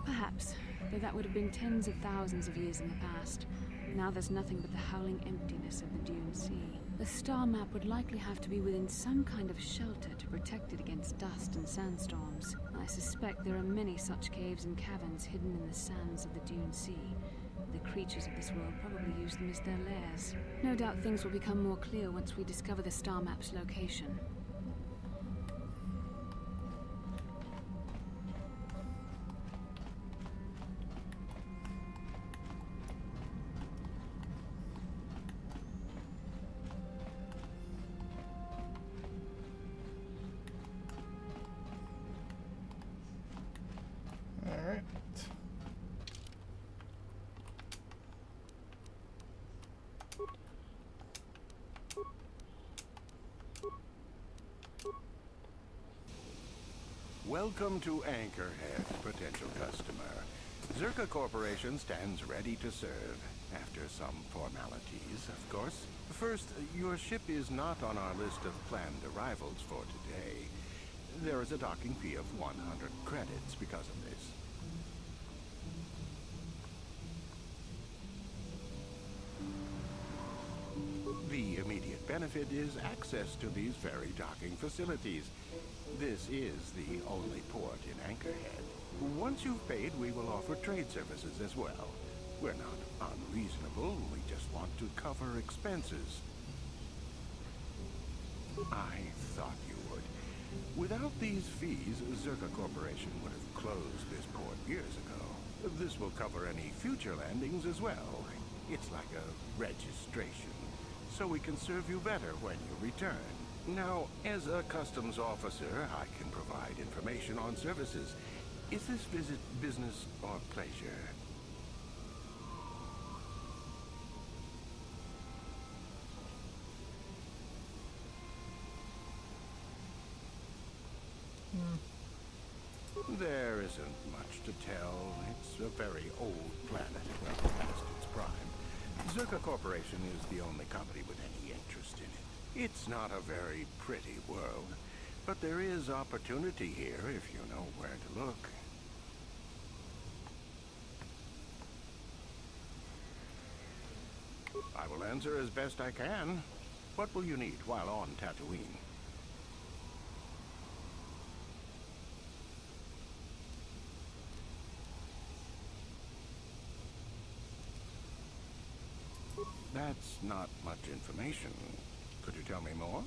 Perhaps, though that would have been tens of thousands of years in the past. Now there's nothing but the howling emptiness of the Dune Sea. The star map would likely have to be within some kind of shelter to protect it against dust and sandstorms. I suspect there are many such caves and caverns hidden in the sands of the Dune Sea. The creatures of this world probably use them as their lairs. No doubt things will become more clear once we discover the star map's location. Alright. Welcome to Anchorhead, potential customer. Zerka Corporation stands ready to serve. After some formalities, of course. First, your ship is not on our list of planned arrivals for today. There is a docking fee of 100 credits because of this. The immediate benefit is access to these very docking facilities. This is the only port in Anchorhead. Once you've paid, we will offer trade services as well. We're not unreasonable, we just want to cover expenses. I thought you would. Without these fees, Zerka Corporation would have closed this port years ago. This will cover any future landings as well. It's like a registration, so we can serve you better when you return. Now, as a customs officer, I can provide information on services. Is this visit business or pleasure? There isn't much to tell. It's a very old planet, well past its prime. Zerka Corporation is the only company with any interest in it. It's not a very pretty world, but there is opportunity here if you know where to look. I will answer as best I can. What will you need while on Tatooine? That's not much information. Could you tell me more?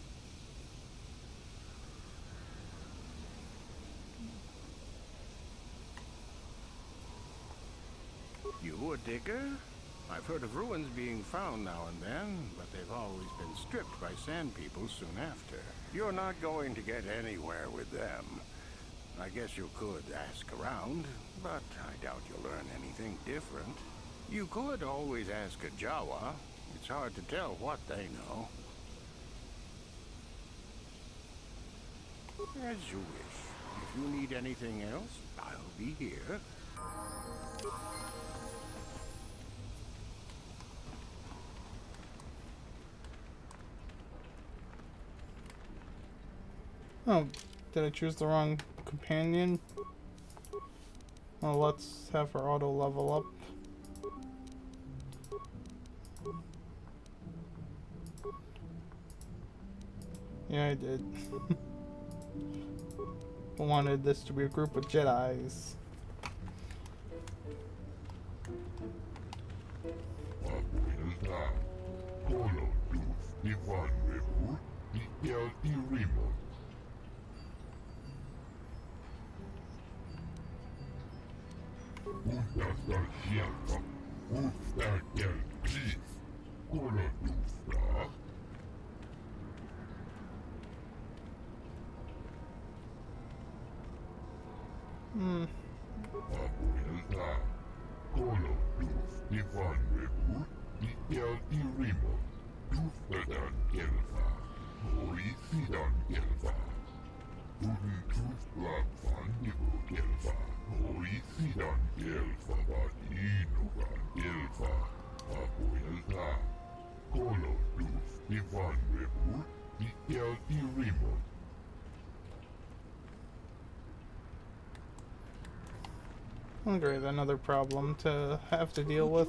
digger? I've heard of ruins being found now and then, but they've always been stripped by sand people soon after. You're not going to get anywhere with them. I guess you could ask around, but I doubt you'll learn anything different. You could always ask a Jawa. It's hard to tell what they know. As you wish. If you need anything else, I'll be here. Oh, did I choose the wrong companion? Well, let's have her auto level up. Yeah, I did. I wanted this to be a group of Jedis. Oh great, another problem to have to deal with.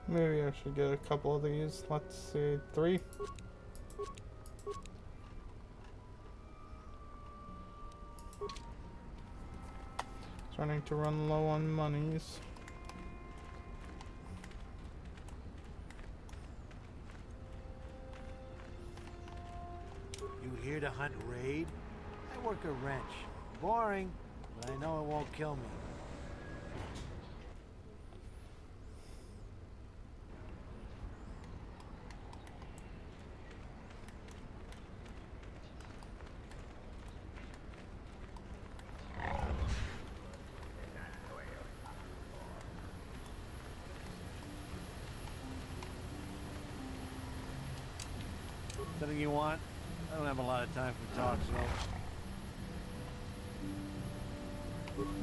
Maybe I should get a couple of these. Let's see, 3. Starting to run low on monies. You here to hunt raid? I work a wrench. Boring, but I know it won't kill me. Something you want? I don't have a lot of time for talk, so...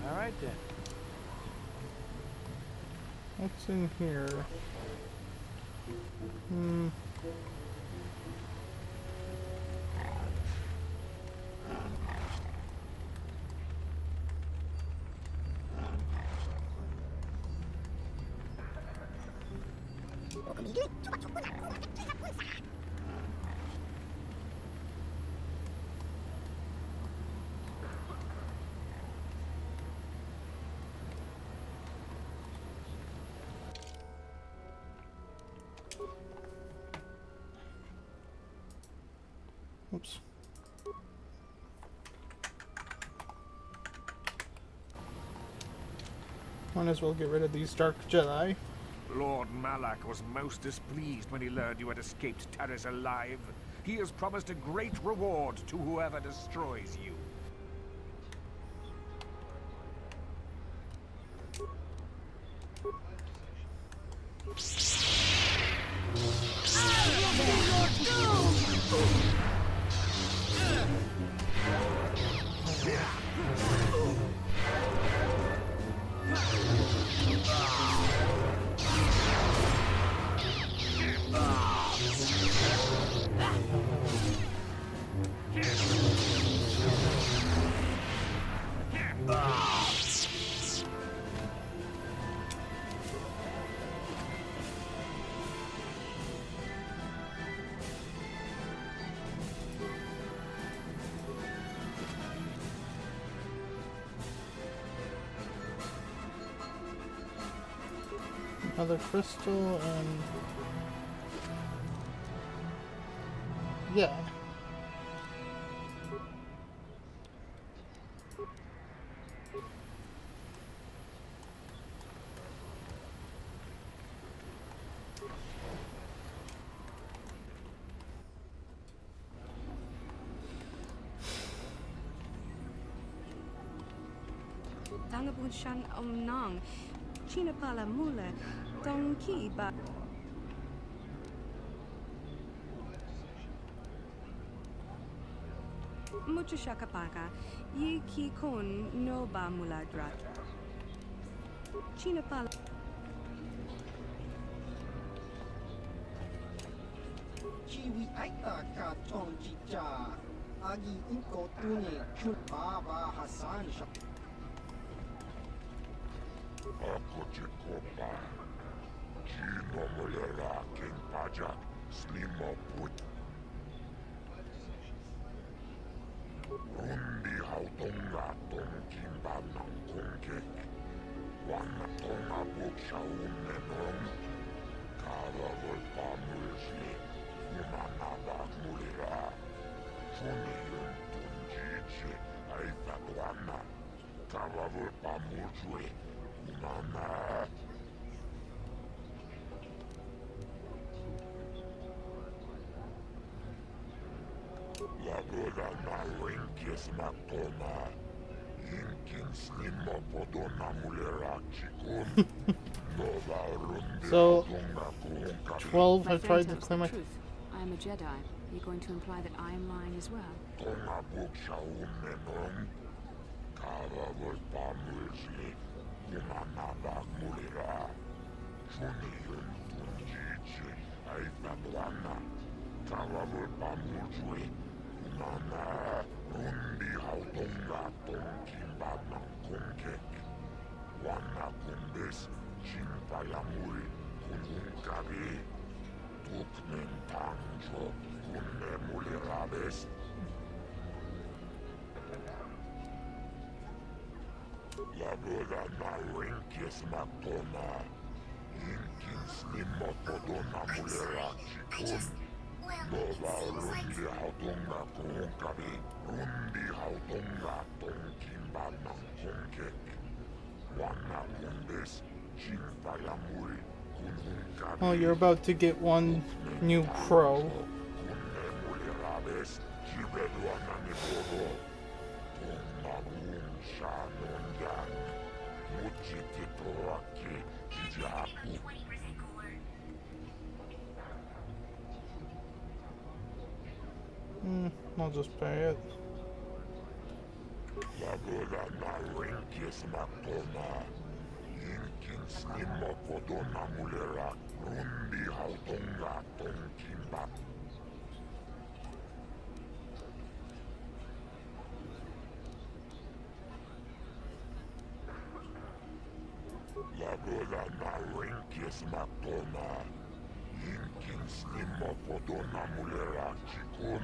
All right, then. What's in here? Oops. Might as well get rid of these Dark Jedi. Lord Malak was most displeased when he learned you had escaped Taris alive. He has promised a great reward to whoever destroys you. Another crystal and yeah. Dangabun shan nang. China pala mule. Dong ki ba. Mucho shakapaka. Yi ki kon no ba mula drat. China pala. Chiwi aita ka tong chicha. Agi inko tune chun baba Hassan shop. Ako Jacoba. Chino mulera king pajak. Slimo put. Rundi hautonga tong kimba ng kongkek. Wana tonga buksha umenom. Kara volpa mulsi. Umanabak mulira. Chuni yun tunjichi. Aita wana. Kara volpa mulsui. Umana. La boda na winkis matona. Inkin slimo podona mulera chikun. Nova rundi So, tunga kuunka. 12 My have friend tried to tells claim the my... truth. I am a Jedi. Are you going to imply that I am lying as well? Tonga buksha umenom. Kara volpa mulsi. Umanabak mulira. Chuni yun tunjichi. Aita wana. Kara volpa mulsui. Umana. Rundi hautonga tongkimba ng kongkek. Wana kumbis. Chimpayamuri. Kununkabi. Tuknen tangjo. Kunne mulirabes. La boda na winkis matona. Inkin slimo podona mulera chikun. Nova rundi hautonga kuunkabi. Rundi hautonga tongkimba ng kongkek. Wana kumbis. Chimpayamuri. Kununkabi. Oh, you're about to get one new crow. Kunne mulirabes. Chibedwana ni bodo. Tonga Shanonyan, Muchiti Toraki, Kijaku. I'll just pay it. La boda na winkis matona. Inkin slimo podona mulera. Rundi hautonga tongkimba. La boda na winkis matona. Inkin slimo podona mulera chikun.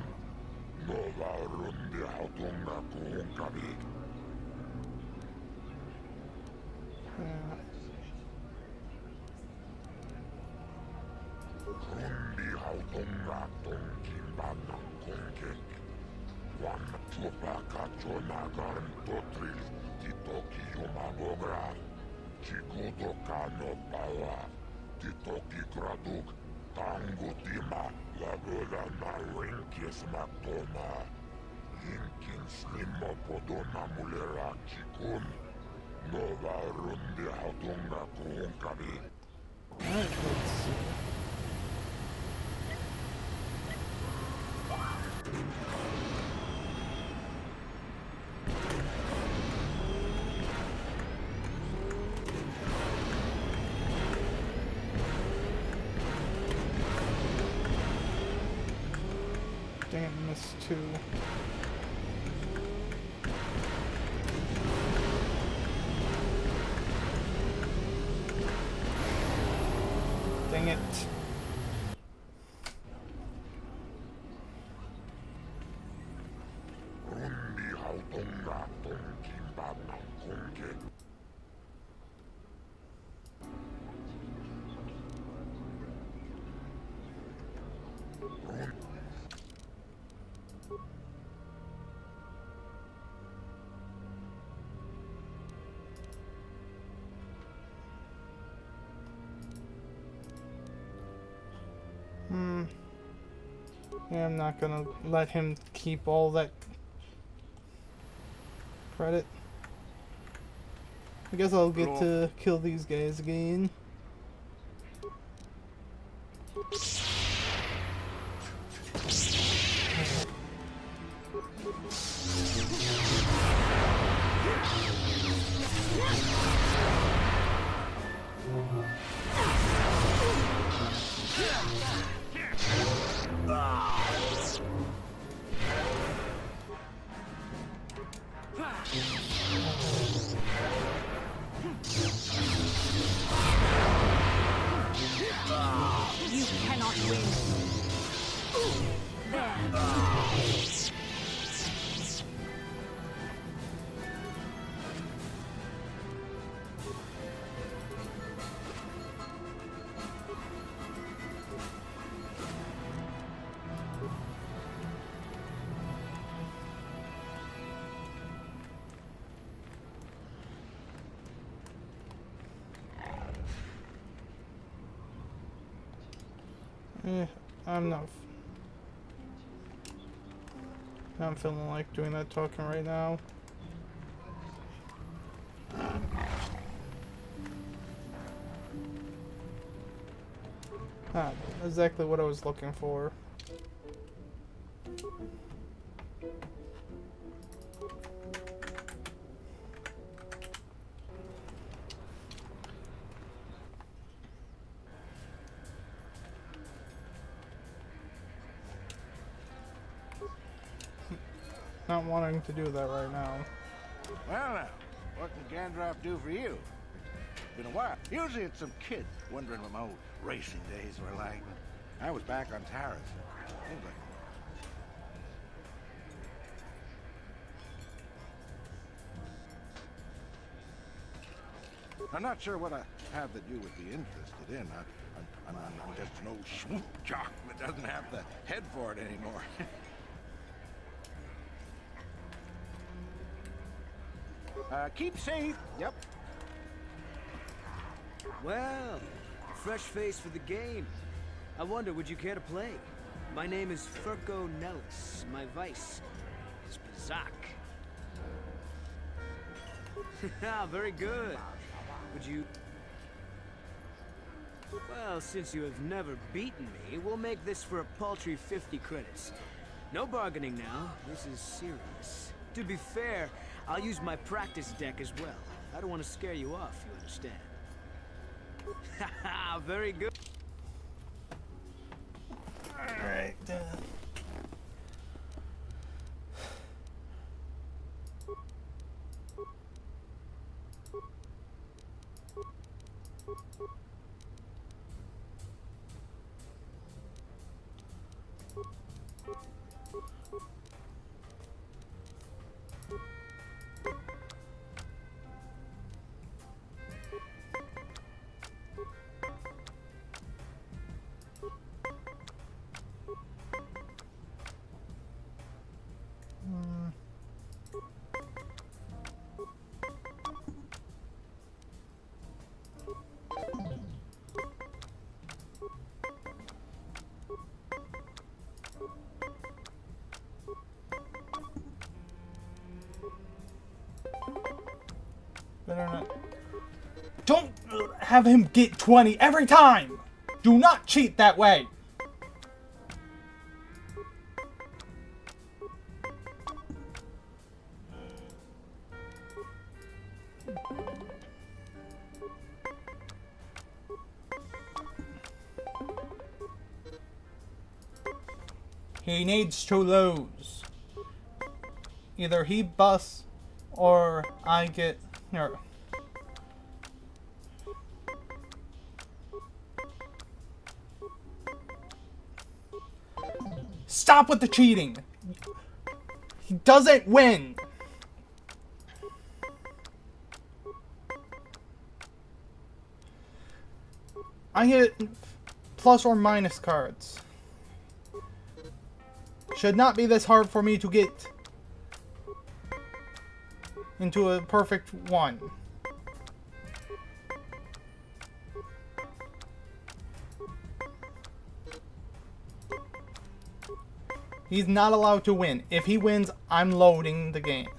Nova rundi hautonga kuunkabi. Rundi hautonga tongkimba ng kongkek. Wana tupa kachonagan totril. Titoki yumabogra. Chikuto kano pawa. Titoki graduk. Tango tima. La boda na winkis matona. Inkin slimo podona mulera chikun. Nova rundi hautonga kuunkabi. Alright, let's see. Dang it, missed two. Dang it. Yeah, I'm not gonna let him keep all that credit. I guess I'll get to kill these guys again. You cannot win. There. I'm not. I'm feeling like doing that talking right now. Ah, exactly what I was looking for. Not wanting to do that right now. Well now, what can Gandalf do for you? It's been a while. Usually it's some kid wondering what my old racing days were like. I was back on Taris. Seems like I'm not sure what I have that you would be interested in. I'm just an old swoop jock that doesn't have the head for it anymore. Keep safe. Yep. Well, fresh face for the game. I wonder, would you care to play? My name is Furco Nellis. My vice is Bazak. Very good. Would you... Well, since you have never beaten me, we'll make this for a paltry 50 credits. No bargaining now. This is serious. To be fair, I'll use my practice deck as well. I don't want to scare you off, you understand? Haha, very good. Alright, better not. Don't have him get 20 every time! Do not cheat that way! He needs to lose. Either he busts or I get... Or, Stop with the cheating. He doesn't win. I hit plus or minus cards. Should not be this hard for me to get into a perfect one. He's not allowed to win. If he wins, I'm loading the game.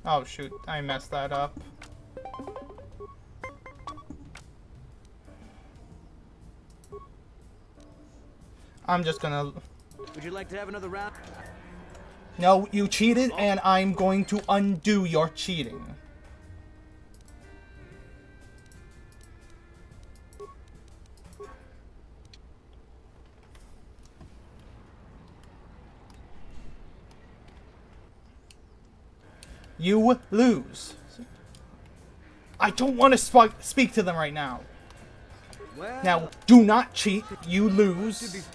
Oh shoot, I messed that up. I'm just gonna... Would you like to have another round? No, you cheated, and I'm going to undo your cheating. You lose. I don't want to speak to them right now. Well, now, do not cheat. You lose.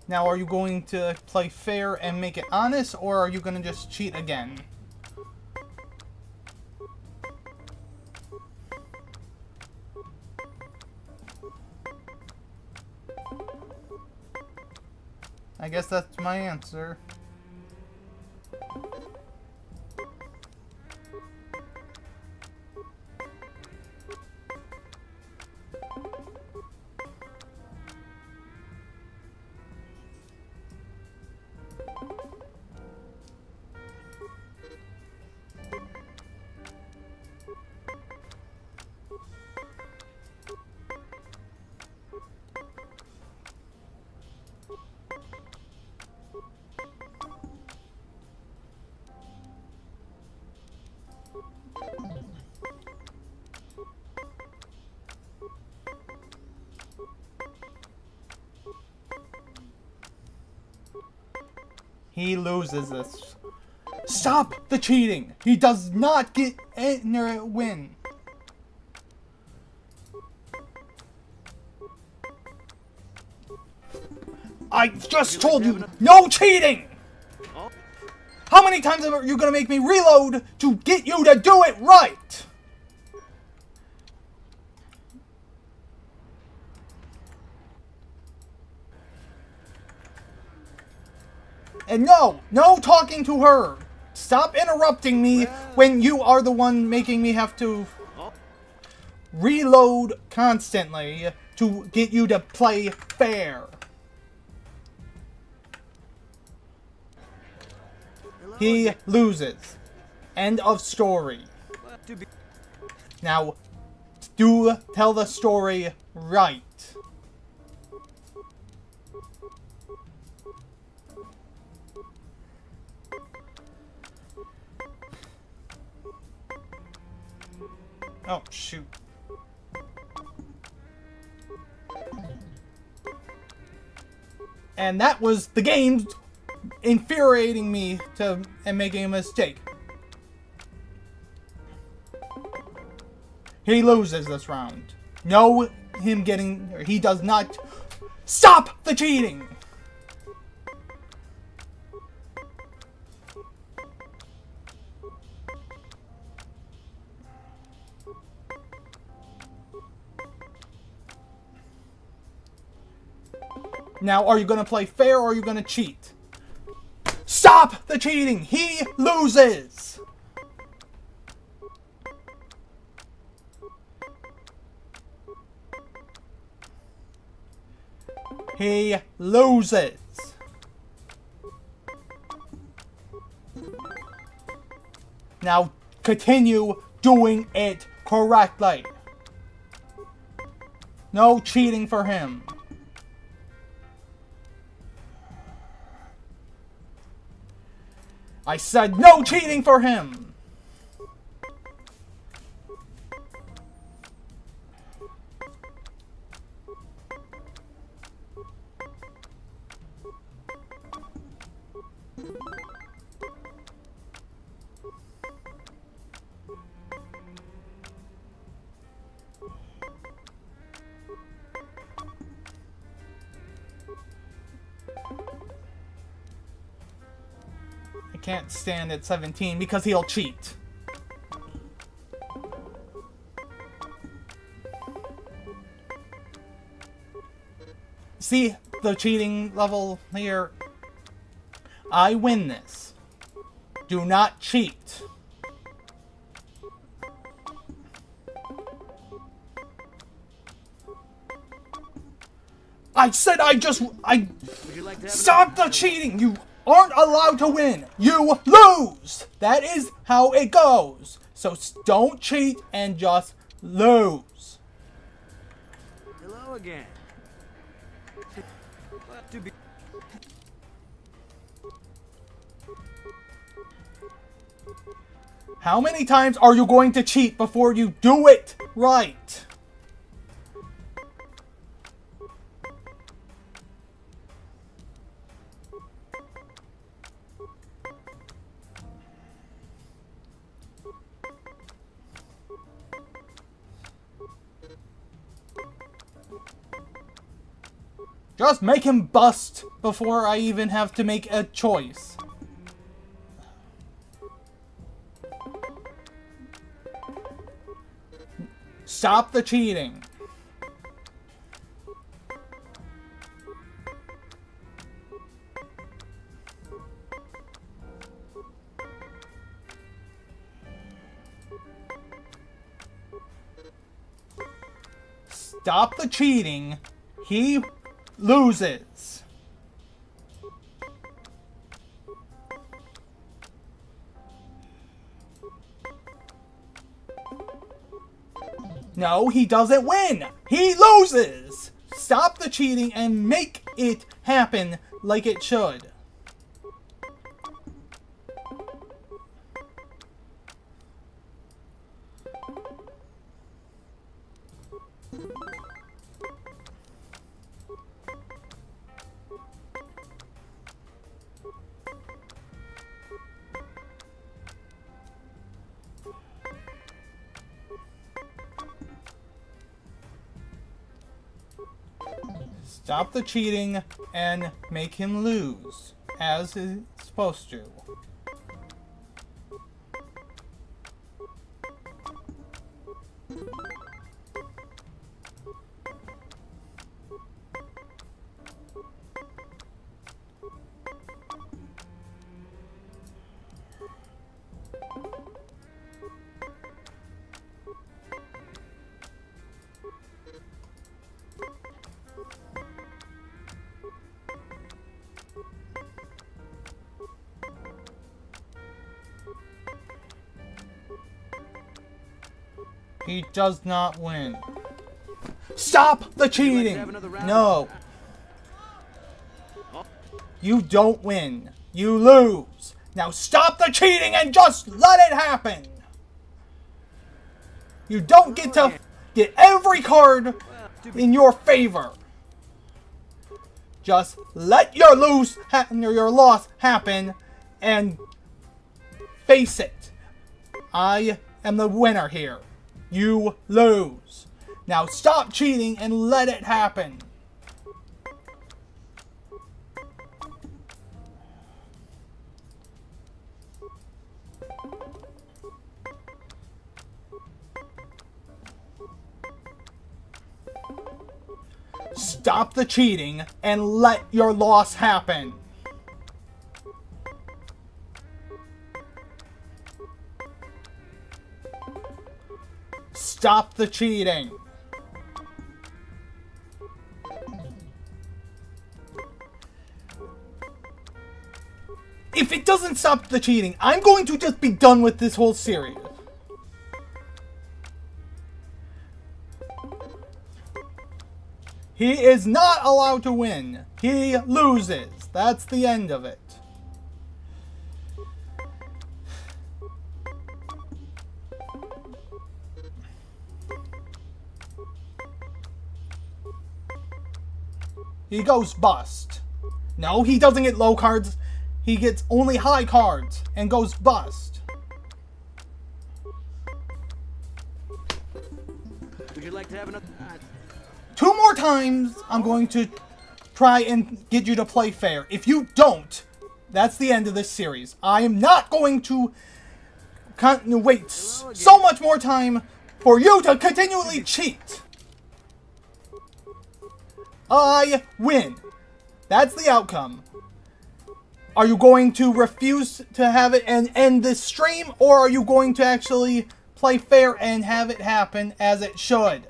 Now, are you going to play fair and make it honest, or are you going to just cheat again? I guess that's my answer. He loses this. Stop the cheating! He does not get a win. I just told you, no cheating! How many times are you gonna make me reload to get you to do it right? And no talking to her. Stop interrupting me when you are the one making me have to reload constantly to get you to play fair. He loses. End of story. Now, do tell the story right. Oh, shoot. And that was the game infuriating me and making a mistake. He loses this round. No, he does not. Stop the cheating! Now, are you going to play fair or are you going to cheat? Stop the cheating! He loses! He loses! Now, continue doing it correctly. No cheating for him. I said no cheating for him! can't stand at 17 because he'll cheat. See the cheating level here? I win this. Do not cheat. I said stop the cheating! You aren't allowed to win! You lose! That is how it goes! So don't cheat and just lose. Hello again. How many times are you going to cheat before you do it right? Just make him bust before I even have to make a choice. Stop the cheating. Stop the cheating. He loses. No, he doesn't win. He loses. Stop the cheating and make it happen like it should. Stop the cheating and make him lose, as he's supposed to. He does not win. Stop the cheating! No. You don't win. You lose. Now stop the cheating and just let it happen. You don't get to get every card in your favor. Just let your loss happen and face it. I am the winner here. You lose. Now stop cheating and let it happen. Stop the cheating and let your loss happen. Stop the cheating. If it doesn't stop the cheating, I'm going to just be done with this whole series. He is not allowed to win. He loses. That's the end of it. He goes bust. No, he doesn't get low cards. He gets only high cards and goes bust. Would you like to have another? 2 more times, I'm going to try and get you to play fair. If you don't, that's the end of this series. I am not going to wait so much more time for you to continually cheat. I win. That's the outcome. Are you going to refuse to have it and end this stream, or are you going to actually play fair and have it happen as it should?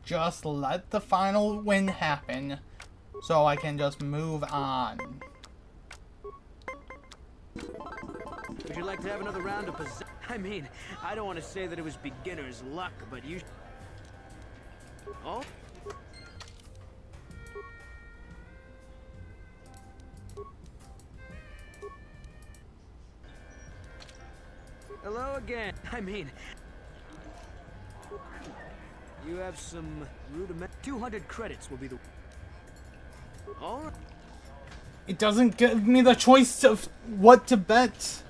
Just let the final win happen so I can just move on. Would you like to have another round of possession? I mean, I don't want to say that it was beginner's luck, but you... Oh? Hello again. I mean... You have some rudiment. 200 credits will be the... All right. It doesn't give me the choice of what to bet.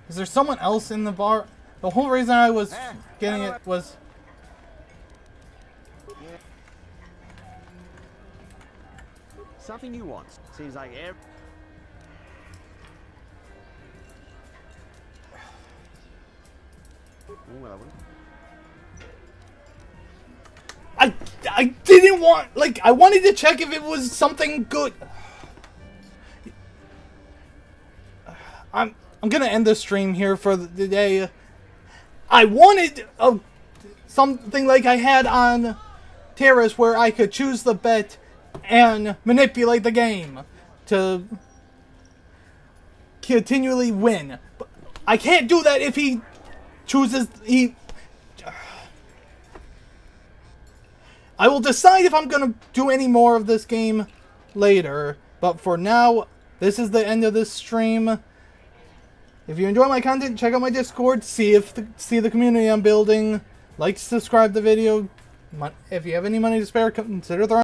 Is there someone else in the bar? The whole reason I was getting it was... Something you want. Seems like every... Well, I didn't want, like, I wanted to check if it was something good. I'm gonna end the stream here for the day. I wanted something like I had on Terrace where I could choose the bet and manipulate the game to continually win. But I can't do that if he chooses... I will decide if I'm going to do any more of this game later. But for now, this is the end of this stream. If you enjoy my content, check out my Discord. See the community I'm building. Like, subscribe the video. If you have any money to spare, consider throwing